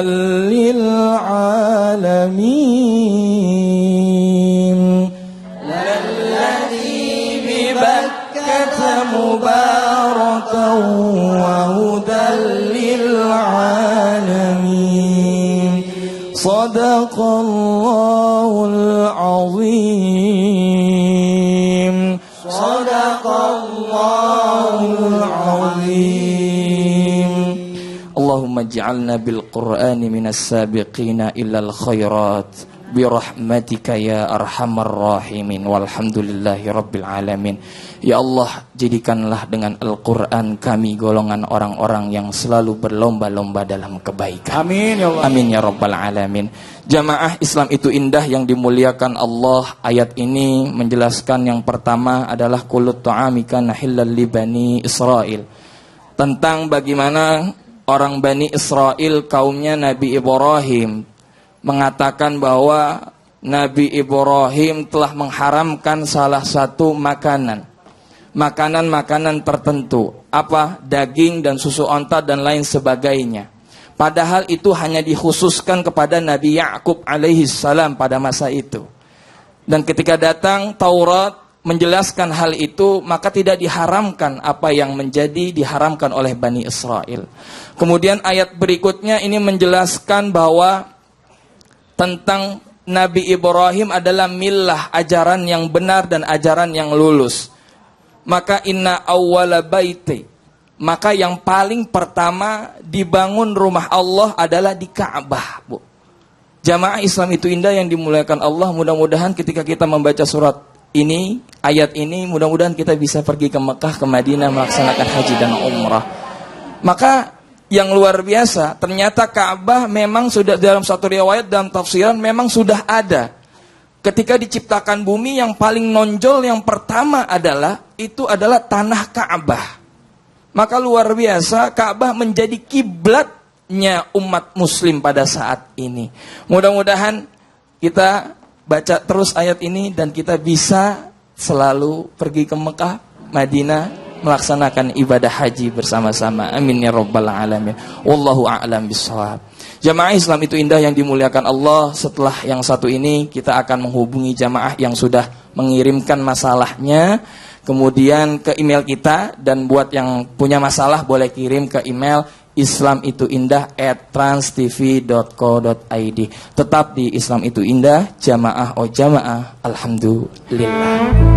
Speaker 6: للعالمين للذي ببكة مباركا وهدى للعالمين صدق الله العظيم صدق الله العظيم اللهم اجعلنا بالقرآن من السابقين إلى الخيرات برحمتك يا أرحم الراحمين walhamdulillahi rabbil alamin. Ya Allah, jadikanlah dengan Al-Quran kami golongan orang-orang yang selalu berlomba-lomba dalam kebaikan.
Speaker 1: Amin ya Allah.
Speaker 6: Amin ya rabbal alamin. Jamaah Islam itu indah yang dimuliakan Allah. Ayat ini menjelaskan yang pertama adalah kulut ta'ami kana hillal li bani Israil, tentang bagaimana orang Bani Israel kaumnya Nabi Ibrahim mengatakan bahwa Nabi Ibrahim telah mengharamkan salah satu makanan tertentu, apa, daging dan susu onta dan lain sebagainya. Padahal itu hanya dikhususkan kepada Nabi Yakub alaihi salam pada masa itu. Dan ketika datang Taurat menjelaskan hal itu, maka tidak diharamkan apa yang menjadi diharamkan oleh Bani Israel. Kemudian ayat berikutnya ini menjelaskan bahwa tentang Nabi Ibrahim adalah millah, ajaran yang benar dan ajaran yang lulus. Maka inna awwala baiti, maka yang paling pertama dibangun rumah Allah adalah di Ka'bah, Bu. Jamaah Islam itu indah yang dimuliakan Allah. Mudah-mudahan ketika kita membaca surat ini, ayat ini, mudah-mudahan kita bisa pergi ke Mekah, ke Madinah melaksanakan haji dan umrah. Maka yang luar biasa, ternyata Ka'bah memang sudah dalam satu riwayat dalam tafsiran memang sudah ada. Ketika diciptakan bumi, yang paling nonjol yang pertama adalah tanah Ka'bah. Maka luar biasa, Ka'bah menjadi kiblatnya umat muslim pada saat ini. Mudah-mudahan kita baca terus ayat ini dan kita bisa selalu pergi ke Mekah, Madinah, melaksanakan ibadah haji bersama-sama. Amin ya rabbal alamin. Wallahu a'lam bishawab. Jamaah Islam itu indah yang dimuliakan Allah. Setelah yang satu ini kita akan menghubungi jamaah yang sudah mengirimkan masalahnya. kemudian ke email kita, dan buat yang punya masalah boleh kirim ke email islamituindah@transtv.co.id. Tetap di Islam Itu Indah, jamaah oh jamaah, alhamdulillah.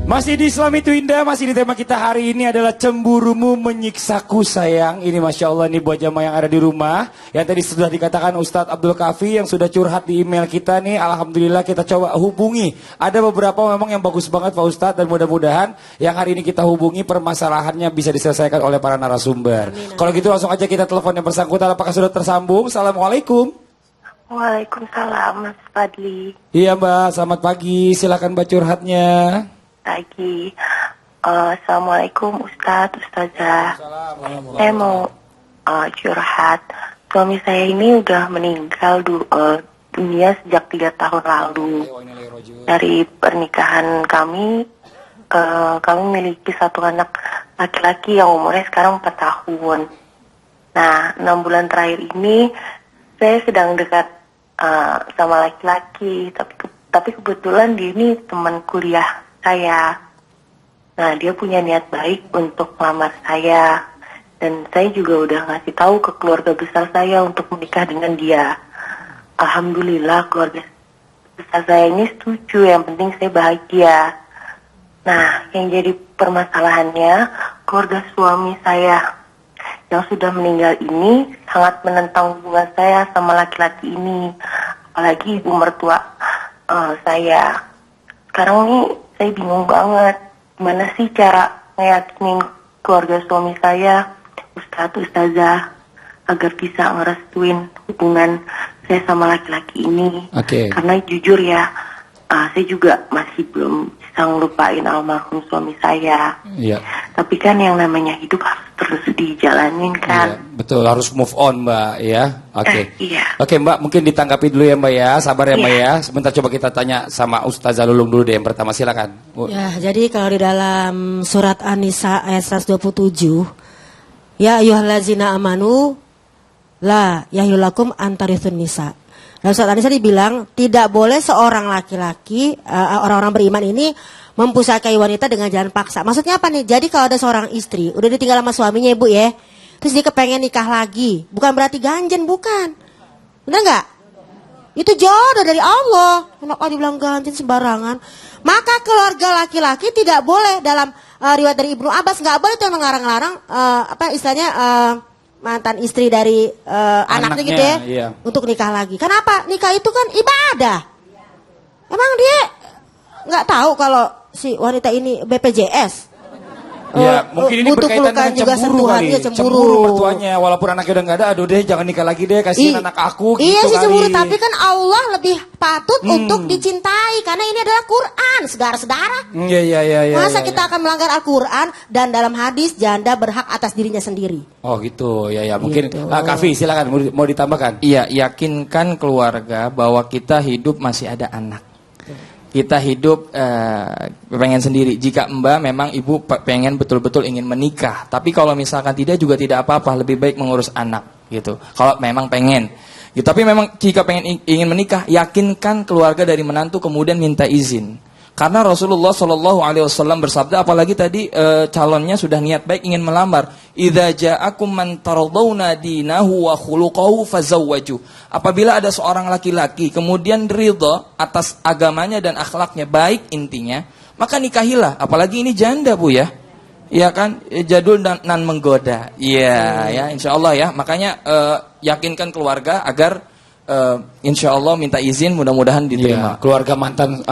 Speaker 1: Masih di Islam Itu Indah, masih di tema kita hari ini adalah cemburumu menyiksaku sayang. Ini Masya Allah nih buat jamaah yang ada di rumah. Yang tadi sudah dikatakan Ustadz Abdul Kafi yang sudah curhat di email kita nih. Alhamdulillah kita coba hubungi. Ada beberapa memang yang bagus banget Pak Ustadz, dan mudah-mudahan yang hari ini kita hubungi permasalahannya bisa diselesaikan oleh para narasumber. Kalau gitu langsung aja kita telepon yang bersangkutan. Apakah sudah tersambung? Assalamualaikum.
Speaker 7: Waalaikumsalam Mas Fadli.
Speaker 1: Iya Mbak, selamat pagi. Silakan Mbak curhatnya.
Speaker 7: Pagi. Assalamualaikum Ustazah. Saya mau curhat. Suami saya ini udah meninggal dunia sejak 3 tahun lalu. Dari pernikahan kami memiliki 1 anak laki-laki yang umurnya sekarang 4 tahun. Nah, 6 bulan terakhir ini saya sedang dekat sama laki-laki, tapi kebetulan dia ini teman kuliah saya. Nah, dia punya niat baik untuk melamar saya, dan saya juga udah ngasih tahu ke keluarga besar saya untuk menikah dengan dia. Alhamdulillah keluarga besar saya ini setuju, yang penting saya bahagia. Nah, yang jadi permasalahannya, keluarga suami saya yang sudah meninggal ini sangat menentang hubungan saya sama laki-laki ini, apalagi ibu mertua saya. Sekarang nih saya bingung banget, gimana sih cara ngeyakinin keluarga suami saya, Ustazah, agar bisa ngerestuin hubungan saya sama laki-laki ini. Karena jujur ya, saya juga masih belum bisa ngelupain almarhum suami saya.
Speaker 1: Iya.
Speaker 7: Tapi kan yang namanya hidup harus terus dijalanin kan.
Speaker 1: Iya, betul, harus move on Mbak ya.
Speaker 7: Iya.
Speaker 1: Oke Mbak, mungkin ditanggapi dulu ya Mbak ya. Sabar ya Mbak ya. Sebentar coba kita tanya sama Ustazah Lulung dulu deh yang pertama, silakan.
Speaker 3: Ya, jadi kalau di dalam surat An-Nisa ayat 127, ya ayyuhallazina amanu la yahilulakum antarithun nisa. Dalam surat An-Nisa dibilang tidak boleh seorang laki-laki, orang-orang beriman ini mempusakai wanita dengan jalan paksa. Maksudnya apa nih? Jadi kalau ada seorang istri udah ditinggal sama suaminya Ibu ya, terus dia kepengen nikah lagi, bukan berarti ganjen, bukan. Benar nggak? Itu jodoh dari Allah. Enak aja dibilang ganjen sembarangan. Maka keluarga laki-laki tidak boleh, dalam riwayat dari Ibnu Abbas, nggak boleh tuh ngelarang-larang mantan istri dari anaknya gitu ya,
Speaker 1: iya,
Speaker 3: untuk nikah lagi. Kenapa? Nikah itu kan ibadah. Emang dia nggak tahu kalau si wanita ini BPJS?
Speaker 1: Ya, mungkin ini
Speaker 3: butuh
Speaker 1: berkaitan dengan
Speaker 3: pelukan juga,
Speaker 1: cemburu kali.
Speaker 3: sentuhannya, cemburu.
Speaker 1: Mertuanya, walaupun anaknya udah nggak ada, aduh deh jangan nikah lagi deh, kasihin anak aku gitu
Speaker 3: Iya sih
Speaker 1: kali.
Speaker 3: cemburu, tapi kan Allah lebih patut untuk dicintai karena ini adalah Quran, saudara-saudara.
Speaker 1: Iya.
Speaker 3: Masa kita akan melanggar Al-Quran, dan dalam hadis janda berhak atas dirinya sendiri.
Speaker 1: Oh gitu, ya mungkin
Speaker 3: Gitu.
Speaker 1: Kafi silakan mau ditambahkan.
Speaker 6: Iya, yakinkan keluarga bahwa kita hidup masih ada anak. Kita hidup pengen sendiri. Jika Mbak memang ibu pengen betul-betul ingin menikah, tapi kalau misalkan tidak juga tidak apa-apa, lebih baik mengurus anak gitu. Kalau memang pengen. Ya, tapi memang jika ingin menikah, yakinkan keluarga dari menantu, kemudian minta izin. Karena Rasulullah Shallallahu Alaihi Wasallam bersabda, apalagi tadi calonnya sudah niat baik ingin melamar, idza ja'akum man tardawna dinahu wa khuluquhu fazawwaju. Apabila ada seorang laki-laki kemudian ridha atas agamanya dan akhlaknya baik intinya, maka nikahilah. Apalagi ini janda Bu ya, iya kan, jadul dan nan menggoda. Iya ya, insya Allah ya. Makanya yakinkan keluarga agar insya Allah minta izin, mudah-mudahan diterima.
Speaker 1: Keluarga mantan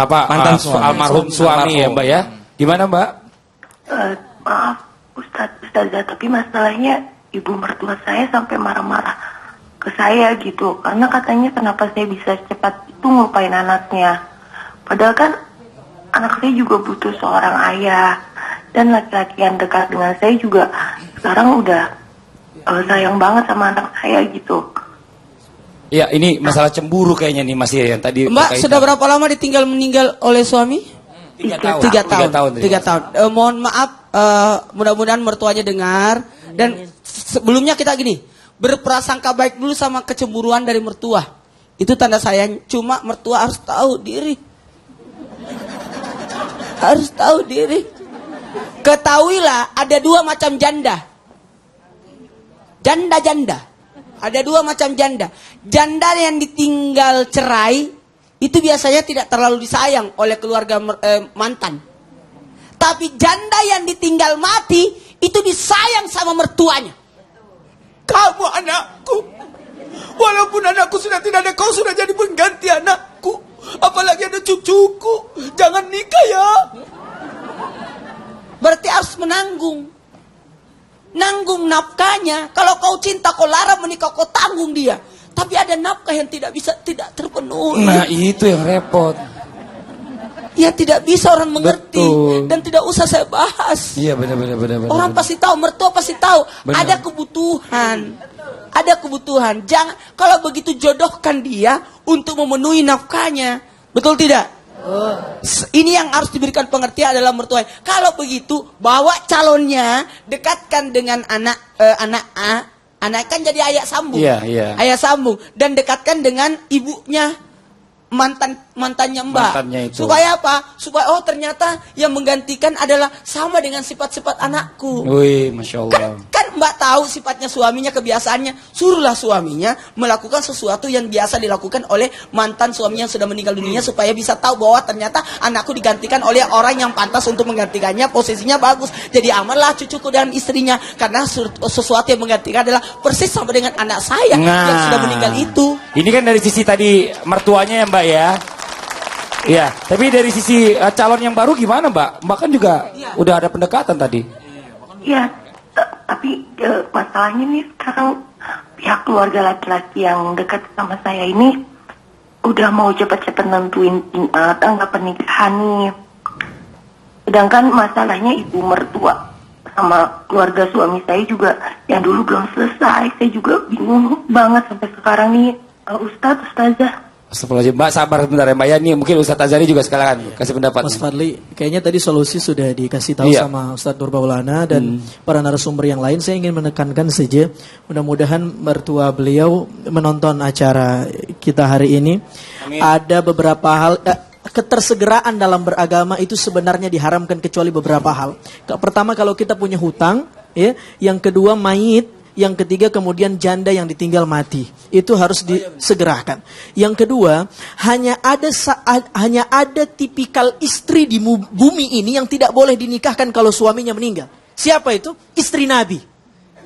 Speaker 6: suami.
Speaker 1: almarhum suami ya Mbak ya. Gimana Mbak?
Speaker 7: Maaf Ustazah, tapi masalahnya ibu mertua saya sampai marah-marah ke saya gitu, karena katanya kenapa saya bisa cepat itu ngelupain anaknya, padahal kan anak saya juga butuh seorang ayah, dan laki-laki yang dekat dengan saya juga sekarang udah sayang banget sama anak saya gitu.
Speaker 1: Ya ini masalah cemburu kayaknya nih masih yang tadi.
Speaker 5: Mbak, sudah berapa lama ditinggal meninggal oleh suami?
Speaker 1: 3 tahun.
Speaker 5: 3 tahun. 3 tahun. Mohon maaf, mudah-mudahan mertuanya dengar. Dan sebelumnya kita gini, berprasangka baik dulu sama kecemburuan dari mertua. Itu tanda sayang. Cuma mertua harus tahu diri. Harus tahu diri. Ketahuilah ada 2 macam janda. Janda-janda. Ada 2 macam janda. Janda yang ditinggal cerai itu biasanya tidak terlalu disayang oleh keluarga mantan. Tapi janda yang ditinggal mati itu disayang sama mertuanya. Kamu anakku. Walaupun anakku sudah tidak ada, kau sudah jadi pengganti anakku. Apalagi ada cucuku. Jangan nikah ya. Berarti harus menanggung. Nanggung nafkahnya. Kalau kau cinta, kau larang menikah, kau tanggung dia. Tapi ada nafkah yang tidak terpenuhi.
Speaker 1: Nah itu yang repot.
Speaker 5: Ya tidak bisa orang mengerti.
Speaker 1: Betul.
Speaker 5: Dan tidak usah saya bahas.
Speaker 1: Iya benar.
Speaker 5: Orang pasti tahu, mertua pasti tahu.
Speaker 1: Benar.
Speaker 5: Ada kebutuhan. Ada kebutuhan. Jangan, kalau begitu jodohkan dia untuk memenuhi nafkahnya. Betul tidak? Ini yang harus diberikan pengertian adalah mertua. Kalau begitu, bawa calonnya, dekatkan dengan anak A. Anak kan jadi ayah sambung.
Speaker 1: Iya.
Speaker 5: Ayah sambung. Dan dekatkan dengan ibunya. Mantannya Mbak.
Speaker 1: Mantannya itu.
Speaker 5: Supaya apa? Supaya ternyata yang menggantikan adalah sama dengan sifat-sifat anakku.
Speaker 1: Wih, Masya Allah.
Speaker 5: Kan Mbak tahu sifatnya suaminya, kebiasaannya. Suruhlah suaminya melakukan sesuatu yang biasa dilakukan oleh mantan suaminya yang sudah meninggal dunia, supaya bisa tahu bahwa ternyata anakku digantikan oleh orang yang pantas untuk menggantikannya, posisinya bagus. Jadi amanlah cucuku dan istrinya, karena sesuatu yang menggantikan adalah persis sama dengan anak saya yang sudah meninggal itu.
Speaker 1: Ini kan dari sisi tadi mertuanya ya Mbak ya. Iya, tapi dari sisi calon yang baru gimana Mbak? Mbak kan juga udah ada pendekatan tadi.
Speaker 7: Iya, tapi masalahnya nih sekarang pihak keluarga laki-laki yang dekat sama saya ini udah mau cepet-cepet nentuin tanggal pernikahan nih. Sedangkan masalahnya ibu mertua sama keluarga suami saya juga yang dulu belum selesai. Saya juga bingung banget sampai sekarang nih, Ustazah.
Speaker 1: Astagfirullahaladzim, Mbak sabar sebentar ya Mbak ya. Nih mungkin Ustadz Azhari juga sekalian kasih pendapat.
Speaker 2: Mas Fadli, kayaknya tadi solusi sudah dikasih tahu sama Ustadz Nur Maulana dan para narasumber yang lain. Saya ingin menekankan saja, mudah-mudahan mertua beliau menonton acara kita hari ini. Amin. Ada beberapa hal, ketersegeraan dalam beragama itu sebenarnya diharamkan kecuali beberapa hal. Pertama, kalau kita punya hutang, ya. Yang kedua, mayit. Yang ketiga kemudian janda yang ditinggal mati. Itu harus disegerakan. Yang kedua, hanya ada tipikal istri di bumi ini yang tidak boleh dinikahkan kalau suaminya meninggal. Siapa itu? Istri Nabi.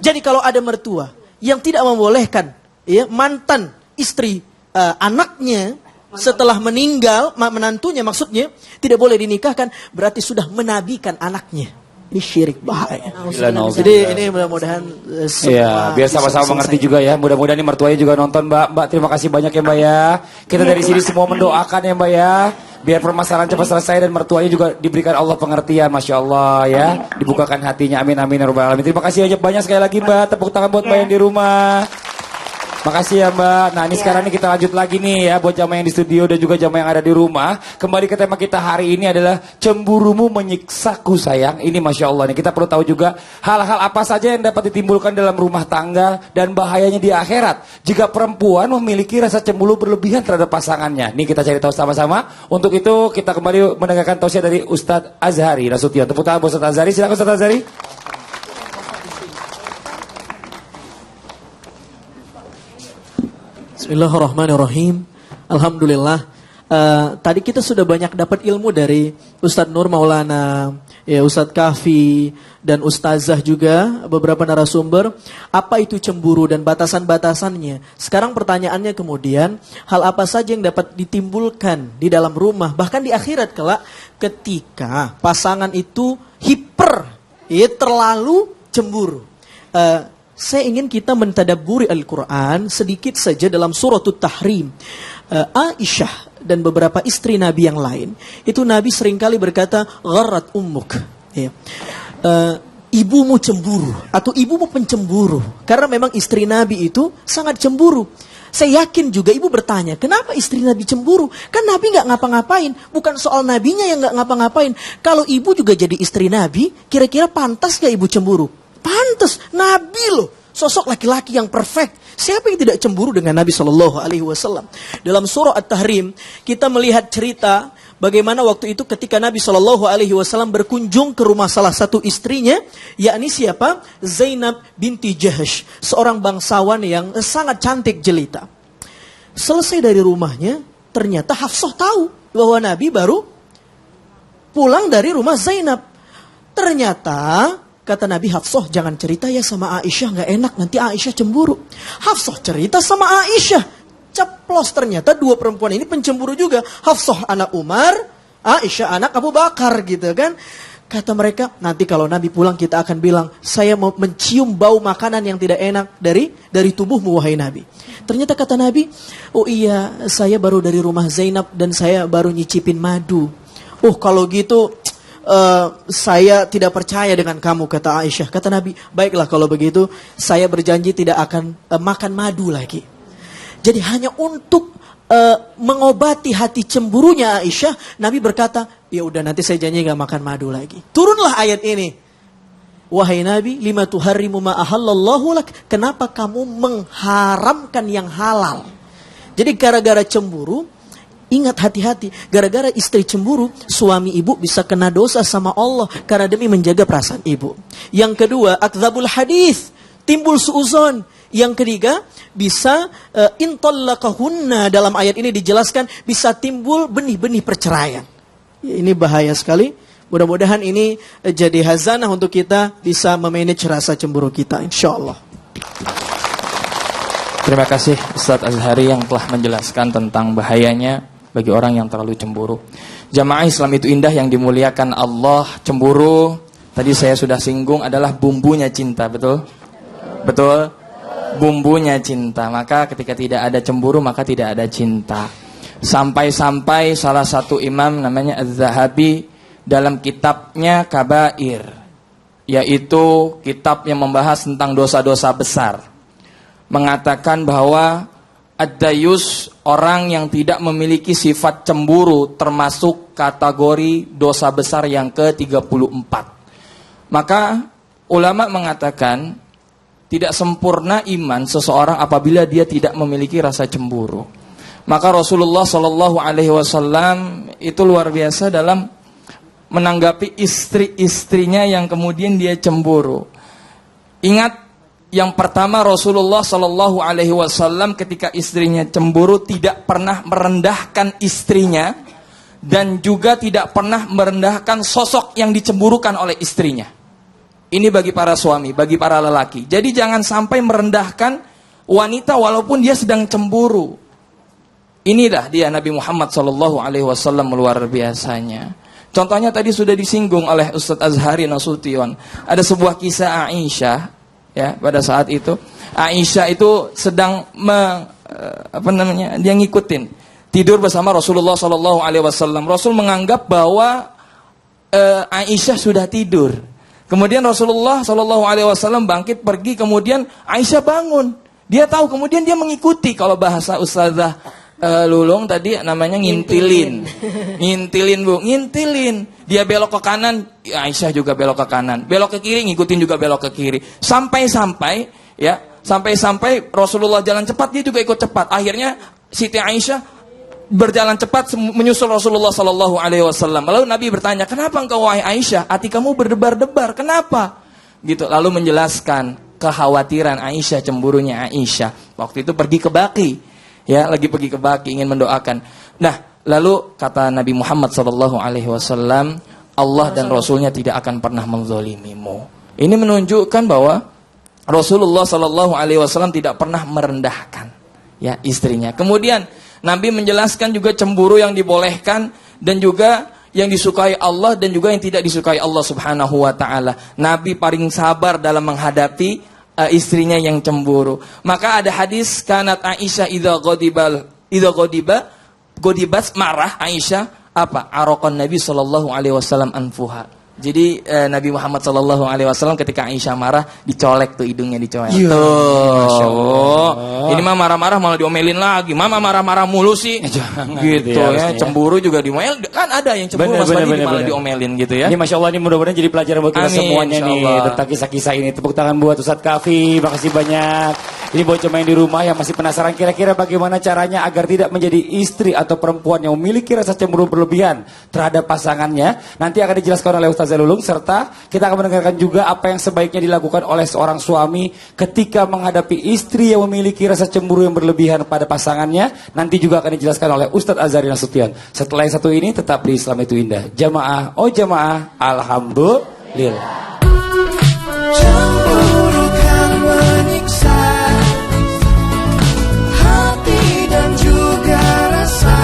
Speaker 2: Jadi kalau ada mertua yang tidak membolehkan ya, mantan istri anaknya setelah meninggal, menantunya maksudnya, tidak boleh dinikahkan, berarti sudah menabikan anaknya. Ini syirik, bahaya. Jadi ini mudah-mudahan
Speaker 1: ya, biar sama-sama mengerti juga ya. Mudah-mudahan ini mertuanya juga nonton Mbak. Mbak terima kasih banyak ya Mbak ya. Kita dari sini semua mendoakan ya Mbak ya. Biar permasalahan cepat selesai dan mertuanya juga diberikan Allah pengertian. Masya Allah ya. Dibukakan hatinya. Amin amin ya rabbal alamin. Terima kasih banyak sekali lagi Mbak. Tepuk tangan buat Mbak yang di rumah. Makasih ya Mbak. Nah ini sekarang nih kita lanjut lagi nih ya, buat jamaah yang di studio dan juga jamaah yang ada di rumah. Kembali ke tema kita hari ini adalah cemburumu menyiksaku sayang. Ini Masya Allah nih, kita perlu tahu juga hal-hal apa saja yang dapat ditimbulkan dalam rumah tangga dan bahayanya di akhirat jika perempuan memiliki rasa cemburu berlebihan terhadap pasangannya. Nih kita cari tahu sama-sama. Untuk itu kita kembali mendengarkan tausiah dari Ustadz Azhari Nasution. Tepuk tangan buat Ustadz Azhari. Silakan Ustadz Azhari.
Speaker 2: Bismillahirrahmanirrahim. Alhamdulillah. Tadi kita sudah banyak dapat ilmu dari Ustadz Nur Maulana, ya Ustadz Kahfi dan Ustazah juga, beberapa narasumber. Apa itu cemburu dan batasan-batasannya? Sekarang pertanyaannya kemudian, hal apa saja yang dapat ditimbulkan di dalam rumah, bahkan di akhirat kelak, ketika pasangan itu hiper, ya terlalu cemburu. Saya ingin kita mentadabburi Al-Quran sedikit saja dalam suratul Tahrim. Aisyah dan beberapa istri Nabi yang lain, itu Nabi seringkali berkata, gharrat ummuk. Ya. ibumu cemburu atau ibumu pencemburu. Karena memang istri Nabi itu sangat cemburu. Saya yakin juga ibu bertanya, kenapa istri Nabi cemburu? Kan Nabi nggak ngapa-ngapain. Bukan soal nabinya yang nggak ngapa-ngapain. Kalau ibu juga jadi istri Nabi, kira-kira pantas gak ibu cemburu? Pantas. Nabi loh, sosok laki-laki yang perfect. Siapa yang tidak cemburu dengan Nabi Shallallahu Alaihi Wasallam? Dalam surah At-Tahrim kita melihat cerita bagaimana waktu itu ketika Nabi Shallallahu Alaihi Wasallam berkunjung ke rumah salah satu istrinya, yakni siapa? Zainab binti Jahsh, seorang bangsawan yang sangat cantik jelita. Selesai dari rumahnya, ternyata Hafsah tahu bahwa Nabi baru pulang dari rumah Zainab. Ternyata kata Nabi, Hafsah jangan cerita ya sama Aisyah, nggak enak nanti Aisyah cemburu. Hafsah cerita sama Aisyah. Ceplos, ternyata dua perempuan ini pencemburu juga. Hafsah anak Umar, Aisyah anak Abu Bakar gitu kan. Kata mereka, nanti kalau Nabi pulang kita akan bilang, saya mau mencium bau makanan yang tidak enak dari tubuhmu wahai Nabi. Ternyata kata Nabi, oh iya saya baru dari rumah Zainab dan saya baru nyicipin madu. Oh kalau gitu saya tidak percaya dengan kamu, kata Aisyah. Kata Nabi, baiklah kalau begitu saya berjanji tidak akan makan madu lagi. Jadi hanya untuk mengobati hati cemburunya Aisyah, Nabi berkata, ya udah nanti saya janji gak makan madu lagi. Turunlah ayat ini. Wahai Nabi, lima tuharrimu ma ahallallahu lak. Kenapa kamu mengharamkan yang halal? Jadi gara-gara cemburu, ingat hati-hati. Gara-gara istri cemburu, suami ibu bisa kena dosa sama Allah karena demi menjaga perasaan ibu. Yang kedua, akdzabul hadis, timbul suuzon. Yang ketiga, bisa intallaqahunna, dalam ayat ini dijelaskan bisa timbul benih-benih perceraian. Ini bahaya sekali. Mudah-mudahan ini jadi hazanah untuk kita bisa memanage rasa cemburu kita, insyaallah.
Speaker 6: Terima kasih Ustadz Azhari yang telah menjelaskan tentang bahayanya bagi orang yang terlalu cemburu. Jamaah Islam itu indah yang dimuliakan Allah. Cemburu, tadi saya sudah singgung, adalah bumbunya cinta, betul? Betul? Bumbunya cinta. Maka ketika tidak ada cemburu, maka tidak ada cinta. Sampai-sampai salah satu imam namanya Az-Zahabi dalam kitabnya Kabair, yaitu kitab yang membahas tentang dosa-dosa besar, mengatakan bahwa ad-dayus, orang yang tidak memiliki sifat cemburu, termasuk kategori dosa besar yang ke-34. Maka ulama mengatakan tidak sempurna iman seseorang apabila dia tidak memiliki rasa cemburu. Maka Rasulullah Shallallahu Alaihi Wasallam itu luar biasa dalam menanggapi istri-istrinya yang kemudian dia cemburu. Ingat, yang pertama Rasulullah Shallallahu Alaihi Wasallam ketika istrinya cemburu tidak pernah merendahkan istrinya dan juga tidak pernah merendahkan sosok yang dicemburukan oleh istrinya. Ini bagi para suami, bagi para lelaki. Jadi jangan sampai merendahkan wanita walaupun dia sedang cemburu. Inilah dia Nabi Muhammad Shallallahu Alaihi Wasallam luar biasanya. Contohnya tadi sudah disinggung oleh Ustadz Azhari Nasution. Ada sebuah kisah Aisyah, ya, pada saat itu Aisyah itu sedang dia ngikutin tidur bersama Rasulullah Shallallahu Alaihi Wasallam. Rasul menganggap bahwa Aisyah sudah tidur. Kemudian Rasulullah Shallallahu Alaihi Wasallam bangkit pergi, kemudian Aisyah bangun. Dia tahu, kemudian dia mengikuti. Kalau bahasa Ustazah Lulung tadi namanya ngintilin. Ngintilin, Bu, ngintilin. Dia belok ke kanan, Aisyah juga belok ke kanan. Belok ke kiri, ngikutin juga belok ke kiri. Sampai-sampai Rasulullah jalan cepat, dia juga ikut cepat. Akhirnya Siti Aisyah berjalan cepat menyusul Rasulullah Sallallahu Alaihi Wasallam. Lalu Nabi bertanya, kenapa engkau wahai Aisyah? Hati kamu berdebar-debar, kenapa? Gitu. Lalu menjelaskan kekhawatiran Aisyah, cemburunya Aisyah. Waktu itu pergi ke Baqi. Ya, lagi pergi ke Baqi ingin mendoakan. Nah, lalu kata Nabi Muhammad Sallallahu Alaihi Wasallam, Allah dan Rasulnya tidak akan pernah menzalimimu. Ini menunjukkan bahwa Rasulullah Sallallahu Alaihi Wasallam tidak pernah merendahkan ya istrinya. Kemudian Nabi menjelaskan juga cemburu yang dibolehkan dan juga yang disukai Allah dan juga yang tidak disukai Allah Subhanahu wa taala. Nabi paling sabar dalam menghadapi istrinya yang cemburu. Maka ada hadis, kanat Aisyah idza ghadibat marah Aisyah apa? Araqan Nabi sallallahu alaihi wasallam anfuha. Jadi Nabi Muhammad SAW ketika Aisyah marah dicolek tuh hidungnya dicolek.
Speaker 1: Iya, Masya Allah.
Speaker 6: Ini mah marah-marah malah diomelin lagi. Mama marah-marah mulu sih.
Speaker 1: Jangan
Speaker 6: gitu
Speaker 1: ya,
Speaker 6: ya.
Speaker 1: harusnya ya.
Speaker 6: Cemburu juga diomel. Kan ada yang cemburu Mas Fadi malah diomelin gitu ya.
Speaker 1: Ini Masya Allah, ini mudah-mudahan jadi pelajaran buat kita
Speaker 6: Amin,
Speaker 1: semuanya nih
Speaker 6: insyaallah.
Speaker 1: tentang kisah-kisah ini. Tepuk tangan buat Ustadz Kafi, makasih banyak. Ini buat cuma yang di rumah yang masih penasaran kira-kira bagaimana caranya agar tidak menjadi istri atau perempuan yang memiliki rasa cemburu berlebihan terhadap pasangannya. Nanti akan dijelaskan oleh Ustaz Lulung, serta kita akan mendengarkan juga apa yang sebaiknya dilakukan oleh seorang suami ketika menghadapi istri yang memiliki rasa cemburu yang berlebihan pada pasangannya. Nanti juga akan dijelaskan oleh Ustadz Azhari Nasution. Setelah yang satu ini tetap di Islam itu Indah. Jamaah, oh jamaah, alhamdulillah.
Speaker 8: Cemburu kan menyiksa hati dan juga rasa.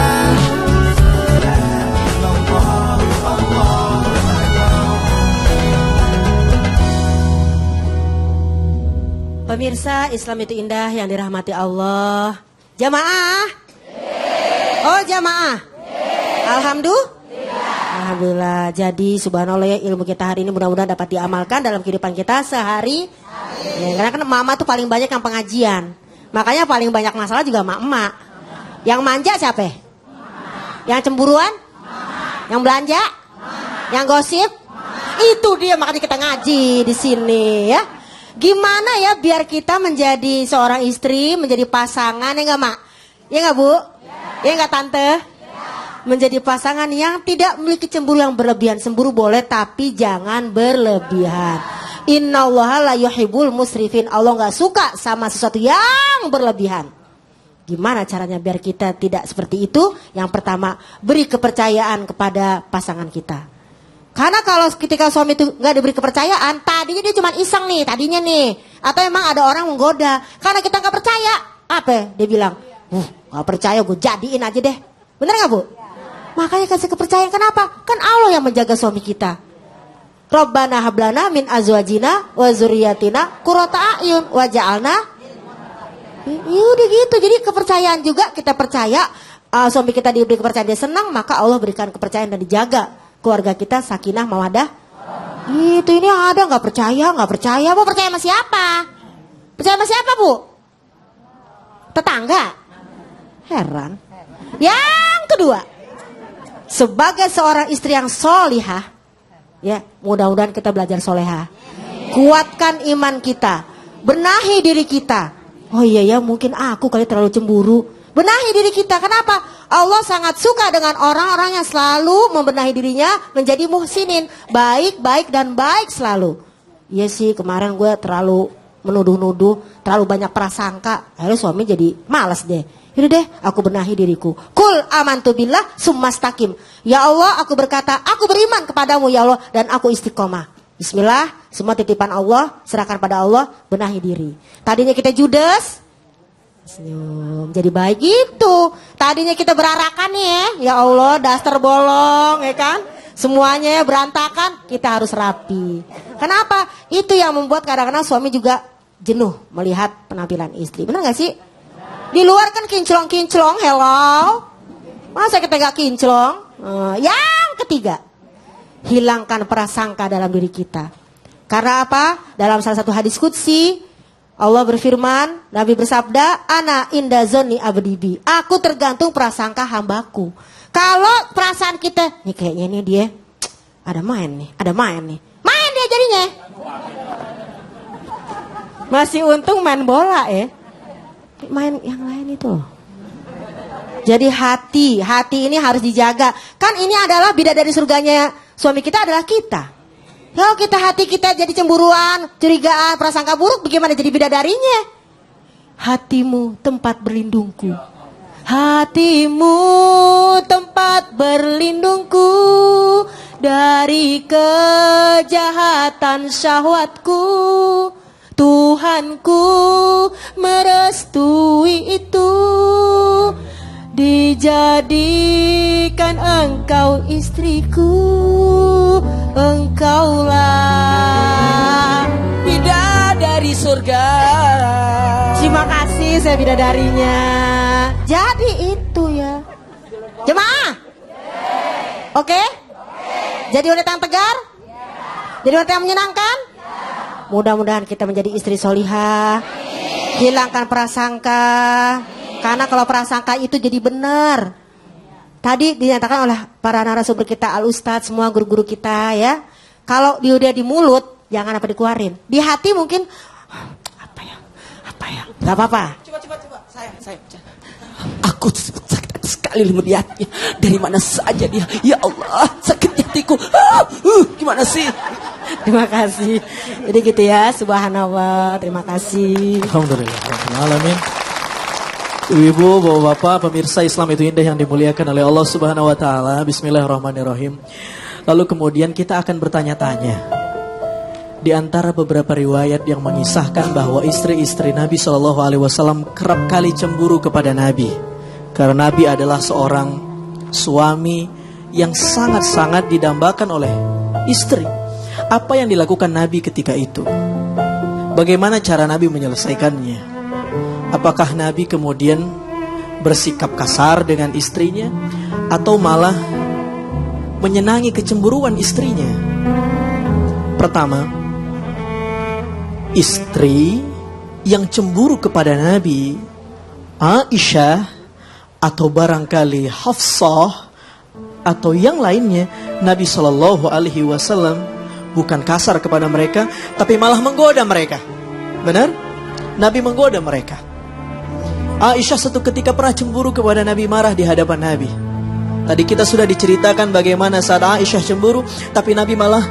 Speaker 3: Pemirsa, Islam itu indah yang dirahmati Allah. Jamaah? Oh jamaah? Alhamdulillah. Jadi subhanallah ya, ilmu kita hari ini mudah-mudahan dapat diamalkan dalam kehidupan kita sehari. Ya, karena kan mama tuh paling banyak yang pengajian. Makanya paling banyak masalah juga emak-emak. Yang manja siapa? Yang cemburuan? Yang belanja? Yang gosip? Itu dia makanya kita ngaji di sini ya. Gimana ya biar kita menjadi seorang istri, menjadi pasangan, ya enggak Mak? Ya enggak Bu? Ya enggak Tante? Menjadi pasangan yang tidak memiliki cemburu yang berlebihan. Cemburu boleh tapi jangan berlebihan. Innallaha la yuhibbul musrifin. Allah enggak suka sama sesuatu yang berlebihan. Gimana caranya biar kita tidak seperti itu? Yang pertama, beri kepercayaan kepada pasangan kita. Karena kalau ketika suami itu nggak diberi kepercayaan, tadinya dia cuma iseng nih, tadinya nih, atau emang ada orang menggoda. Karena kita nggak percaya, apa? Dia bilang, nggak percaya, gue jadiin aja deh. Bener nggak Bu? Makanya kasih kepercayaan. Kenapa? Kan Allah yang menjaga suami kita. Rabbana hablana min azwajina wa zuriyatina qurrata a'yun waja'alna. Udah gitu. Jadi kepercayaan juga kita percaya, suami kita diberi kepercayaan dia senang, maka Allah berikan kepercayaan dan dijaga keluarga kita sakinah mawadah. Itu ini ada nggak percaya. Mau percaya sama siapa? Percaya sama siapa Bu? Tetangga. Heran. Yang kedua, sebagai seorang istri yang solihah, ya mudah-mudahan kita belajar solehah. Kuatkan iman kita, benahi diri kita. Oh iya ya, mungkin aku kali terlalu cemburu. Benahi diri kita. Kenapa? Allah sangat suka dengan orang-orang yang selalu membenahi dirinya menjadi muhsinin. Baik, baik, dan baik selalu. Iya sih, kemarin gue terlalu menuduh-nuduh, terlalu banyak prasangka. Akhirnya suami jadi malas deh. Yaudah deh, aku benahi diriku. Kul amantu billah summastaqim. Ya Allah, aku berkata, aku beriman kepadamu ya Allah, dan aku istiqomah. Bismillah, semua titipan Allah, serahkan pada Allah, benahi diri. Tadinya kita judes, senyum, jadi baik gitu. Tadinya kita berarakan nih ya Allah, daster bolong ya kan, semuanya berantakan, kita harus rapi. Kenapa? Itu yang membuat kadang-kadang suami juga jenuh melihat penampilan istri. Benar gak sih? Di luar kan kinclong-kinclong, hello, masa kita gak kinclong? Yang ketiga, hilangkan prasangka dalam diri kita. Karena apa? Dalam salah satu hadis qudsi Allah berfirman, Nabi bersabda, Ana inda zonni abdibi. Aku tergantung prasangka hambaku. Kalau perasaan kita, nih kayaknya nih dia ada main nih. Main dia jadinya. Masih untung main bola ya. Main yang lain itu. Jadi hati ini harus dijaga. Kan ini adalah bidadari surganya suami kita adalah kita. Kalau kita hati kita jadi cemburuan, curigaan, prasangka buruk, bagaimana jadi bidadarinya? Hatimu tempat berlindungku. Hatimu tempat berlindungku dari kejahatan syahwatku. Tuhanku merestui itu. Dijadikan engkau istriku, engkaulah
Speaker 5: Bidadari surga.
Speaker 3: terima kasih saya bidadarinya. Jadi itu ya jemaah. Oke? Jadi wanita yang tegar? Jadi wanita yang menyenangkan? Mudah-mudahan kita menjadi istri solihah. Hilangkan prasangka. Karena kalau prasangka itu jadi benar. Tadi dinyatakan oleh para narasumber kita, Al-Ustadz, semua guru-guru kita ya. Kalau dia di mulut, jangan apa dikeluarin. Di hati mungkin, apa ya, gak apa-apa.
Speaker 5: Coba, saya. Aku sakit sekali melihatnya. Dari mana saja dia? Ya Allah, sakit hatiku. Gimana sih?
Speaker 3: Terima kasih. Jadi gitu ya, subhanallah. Terima kasih.
Speaker 2: Alhamdulillah. Alamin. Ibu, bapak-bapak, pemirsa Islam itu indah yang dimuliakan oleh Allah Subhanahu wa taala. Bismillahirrahmanirrahim. Lalu kemudian kita akan bertanya-tanya. Di antara beberapa riwayat yang mengisahkan bahwa istri-istri Nabi Shallallahu alaihi wasallam kerap kali cemburu kepada Nabi. Karena Nabi adalah seorang suami yang sangat-sangat didambakan oleh istri. Apa yang dilakukan Nabi ketika itu? Bagaimana cara Nabi menyelesaikannya? Apakah Nabi kemudian bersikap kasar dengan istrinya atau malah menyenangi kecemburuan istrinya? Pertama, istri yang cemburu kepada Nabi, Aisyah atau barangkali Hafsah atau yang lainnya, Nabi Shallallahu alaihi wasallam bukan kasar kepada mereka, tapi malah menggoda mereka. Benar? Nabi menggoda mereka. Aisyah satu ketika pernah cemburu kepada Nabi, marah di hadapan Nabi. Tadi kita sudah diceritakan bagaimana saat Aisyah cemburu, tapi Nabi malah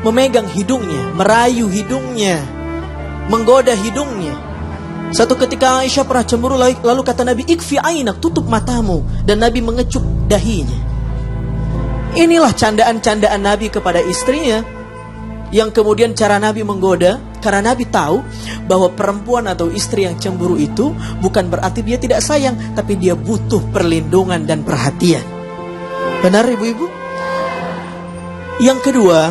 Speaker 2: memegang hidungnya, merayu hidungnya, menggoda hidungnya. Satu ketika Aisyah pernah cemburu, lalu kata Nabi, ikfi ainak, tutup matamu. Dan Nabi mengecup dahinya. Inilah candaan-candaan Nabi kepada istrinya, yang kemudian cara Nabi menggoda, karena Nabi tahu bahwa perempuan atau istri yang cemburu itu bukan berarti dia tidak sayang, tapi dia butuh perlindungan dan perhatian. Benar ibu-ibu? Yang kedua,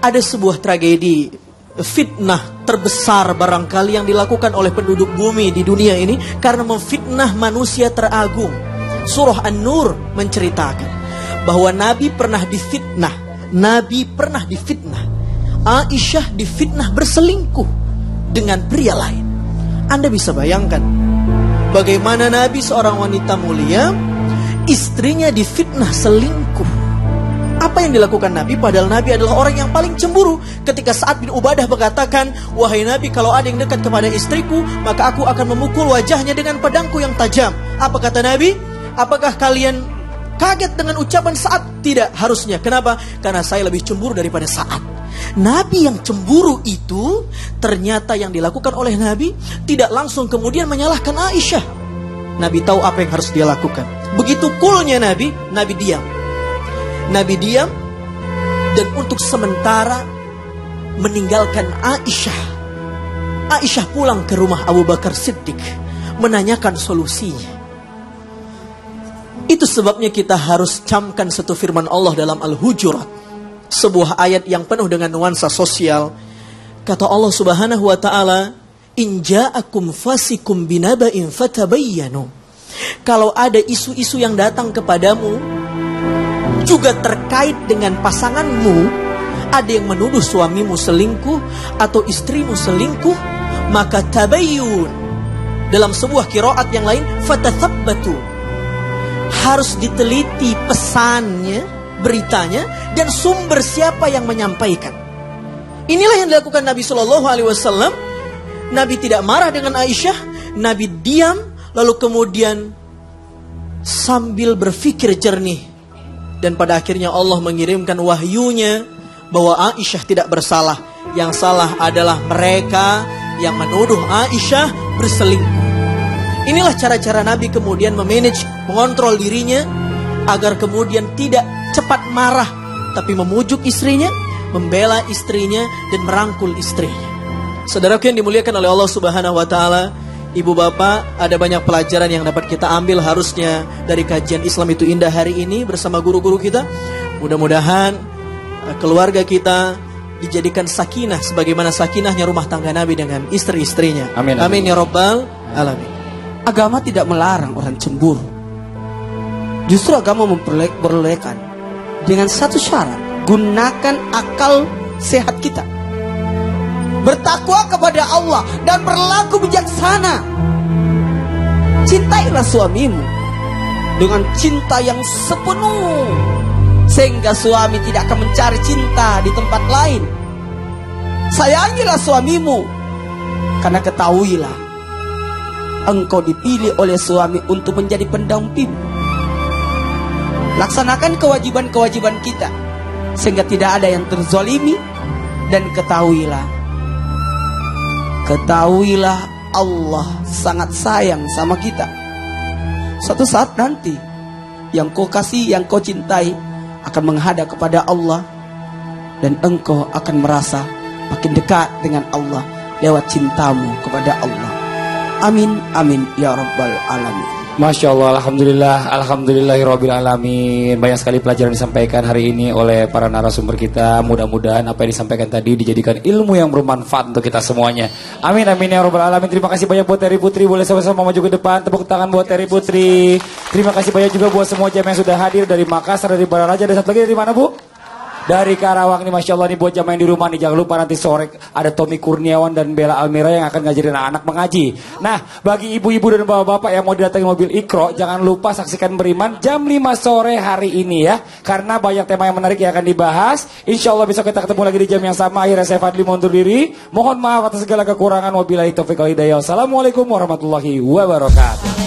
Speaker 2: ada sebuah tragedi, fitnah terbesar barangkali yang dilakukan oleh penduduk bumi di dunia ini karena memfitnah manusia teragung. Surah An-Nur menceritakan bahwa Nabi pernah difitnah. Aisyah difitnah berselingkuh dengan pria lain. Anda bisa bayangkan bagaimana Nabi seorang wanita mulia, istrinya difitnah selingkuh. Apa yang dilakukan Nabi? Padahal Nabi adalah orang yang paling cemburu. Ketika Sa'ad bin Ubadah mengatakan, wahai Nabi, kalau ada yang dekat kepada istriku, maka aku akan memukul wajahnya dengan pedangku yang tajam. Apa kata Nabi? Apakah kalian kaget dengan ucapan Sa'ad? Tidak, harusnya. Kenapa? Karena saya lebih cemburu daripada Sa'ad. Nabi yang cemburu itu, ternyata yang dilakukan oleh Nabi tidak langsung kemudian menyalahkan Aisyah. Nabi tahu apa yang harus dia lakukan. Begitu coolnya Nabi diam. Nabi diam dan untuk sementara meninggalkan Aisyah. Aisyah pulang ke rumah Abu Bakar Siddiq menanyakan solusinya. Itu sebabnya kita harus camkan satu firman Allah dalam Al-Hujurat. Sebuah ayat yang penuh dengan nuansa sosial. Kata Allah Subhanahu wa taala, "In ja'akum fasikum binaba'in fatabayyanu." Kalau ada isu-isu yang datang kepadamu juga terkait dengan pasanganmu, ada yang menuduh suamimu selingkuh atau istrimu selingkuh, maka tabayyun. Dalam sebuah qiraat yang lain, fatathabbatu. Harus diteliti pesannya, beritanya, dan sumber siapa yang menyampaikan. Inilah yang dilakukan Nabi Shallallahu alaihi wasallam. Nabi tidak marah dengan Aisyah, Nabi diam, lalu kemudian sambil berpikir jernih. Dan pada akhirnya Allah mengirimkan wahyunya bahwa Aisyah tidak bersalah. Yang salah adalah mereka yang menuduh Aisyah berselingkuh. Inilah cara-cara Nabi kemudian memanage, mengontrol dirinya agar kemudian tidak cepat marah, tapi memujuk istrinya, membela istrinya, dan merangkul istrinya. Saudaraku yang dimuliakan oleh Allah Subhanahu wa taala, ibu bapak, ada banyak pelajaran yang dapat kita ambil harusnya dari kajian Islam itu indah hari ini bersama guru-guru kita. Mudah-mudahan keluarga kita dijadikan sakinah sebagaimana sakinahnya rumah tangga Nabi dengan istri-istrinya.
Speaker 1: Amin,
Speaker 2: Amin
Speaker 1: amin.
Speaker 2: ya rabbal alamin.
Speaker 5: Agama tidak melarang orang cemburu. Justru agama memperbolehkan dengan satu syarat. Gunakan akal sehat kita. Bertakwa kepada Allah dan berlaku bijaksana. Cintailah suamimu dengan cinta yang sepenuh, sehingga suami tidak akan mencari cinta di tempat lain. Sayangilah suamimu, karena ketahuilah engkau dipilih oleh suami untuk menjadi pendamping. Laksanakan kewajiban-kewajiban kita, sehingga tidak ada yang terzolimi. Dan ketahuilah Allah sangat sayang sama kita. Suatu saat nanti yang kau kasih, yang kau cintai akan menghadap kepada Allah, dan engkau akan merasa makin dekat dengan Allah lewat cintamu kepada Allah. Amin, amin ya rabbal alamin.
Speaker 1: Masya Allah, alhamdulillahirabbil alamin. Banyak sekali pelajaran disampaikan hari ini oleh para narasumber kita. Mudah-mudahan apa yang disampaikan tadi dijadikan ilmu yang bermanfaat untuk kita semuanya. Amin, amin ya rabbal alamin. Terima kasih banyak buat Terry Putri. Boleh sama-sama maju ke depan. Tepuk tangan buat Terry Putri. Terima kasih banyak juga buat semua jamaah yang sudah hadir dari Makassar, dari Bararaja. Dan satu lagi dari mana, Bu? Dari Karawang nih, Masya Allah nih buat jamaah yang di rumah nih. Jangan lupa nanti sore ada Tommy Kurniawan dan Bella Almira yang akan ngajarin anak-anak mengaji. Nah, bagi ibu-ibu dan bapak-bapak yang mau didatangi mobil Iqra, jangan lupa saksikan Beriman jam 5 sore hari ini ya. Karena banyak tema yang menarik yang akan dibahas. Insya Allah besok kita ketemu lagi di jam yang sama. Akhirnya saya Fadli mundur diri. Mohon maaf atas segala kekurangan. Wabillahi taufiq wal hidayah. Wassalamualaikum warahmatullahi wabarakatuh.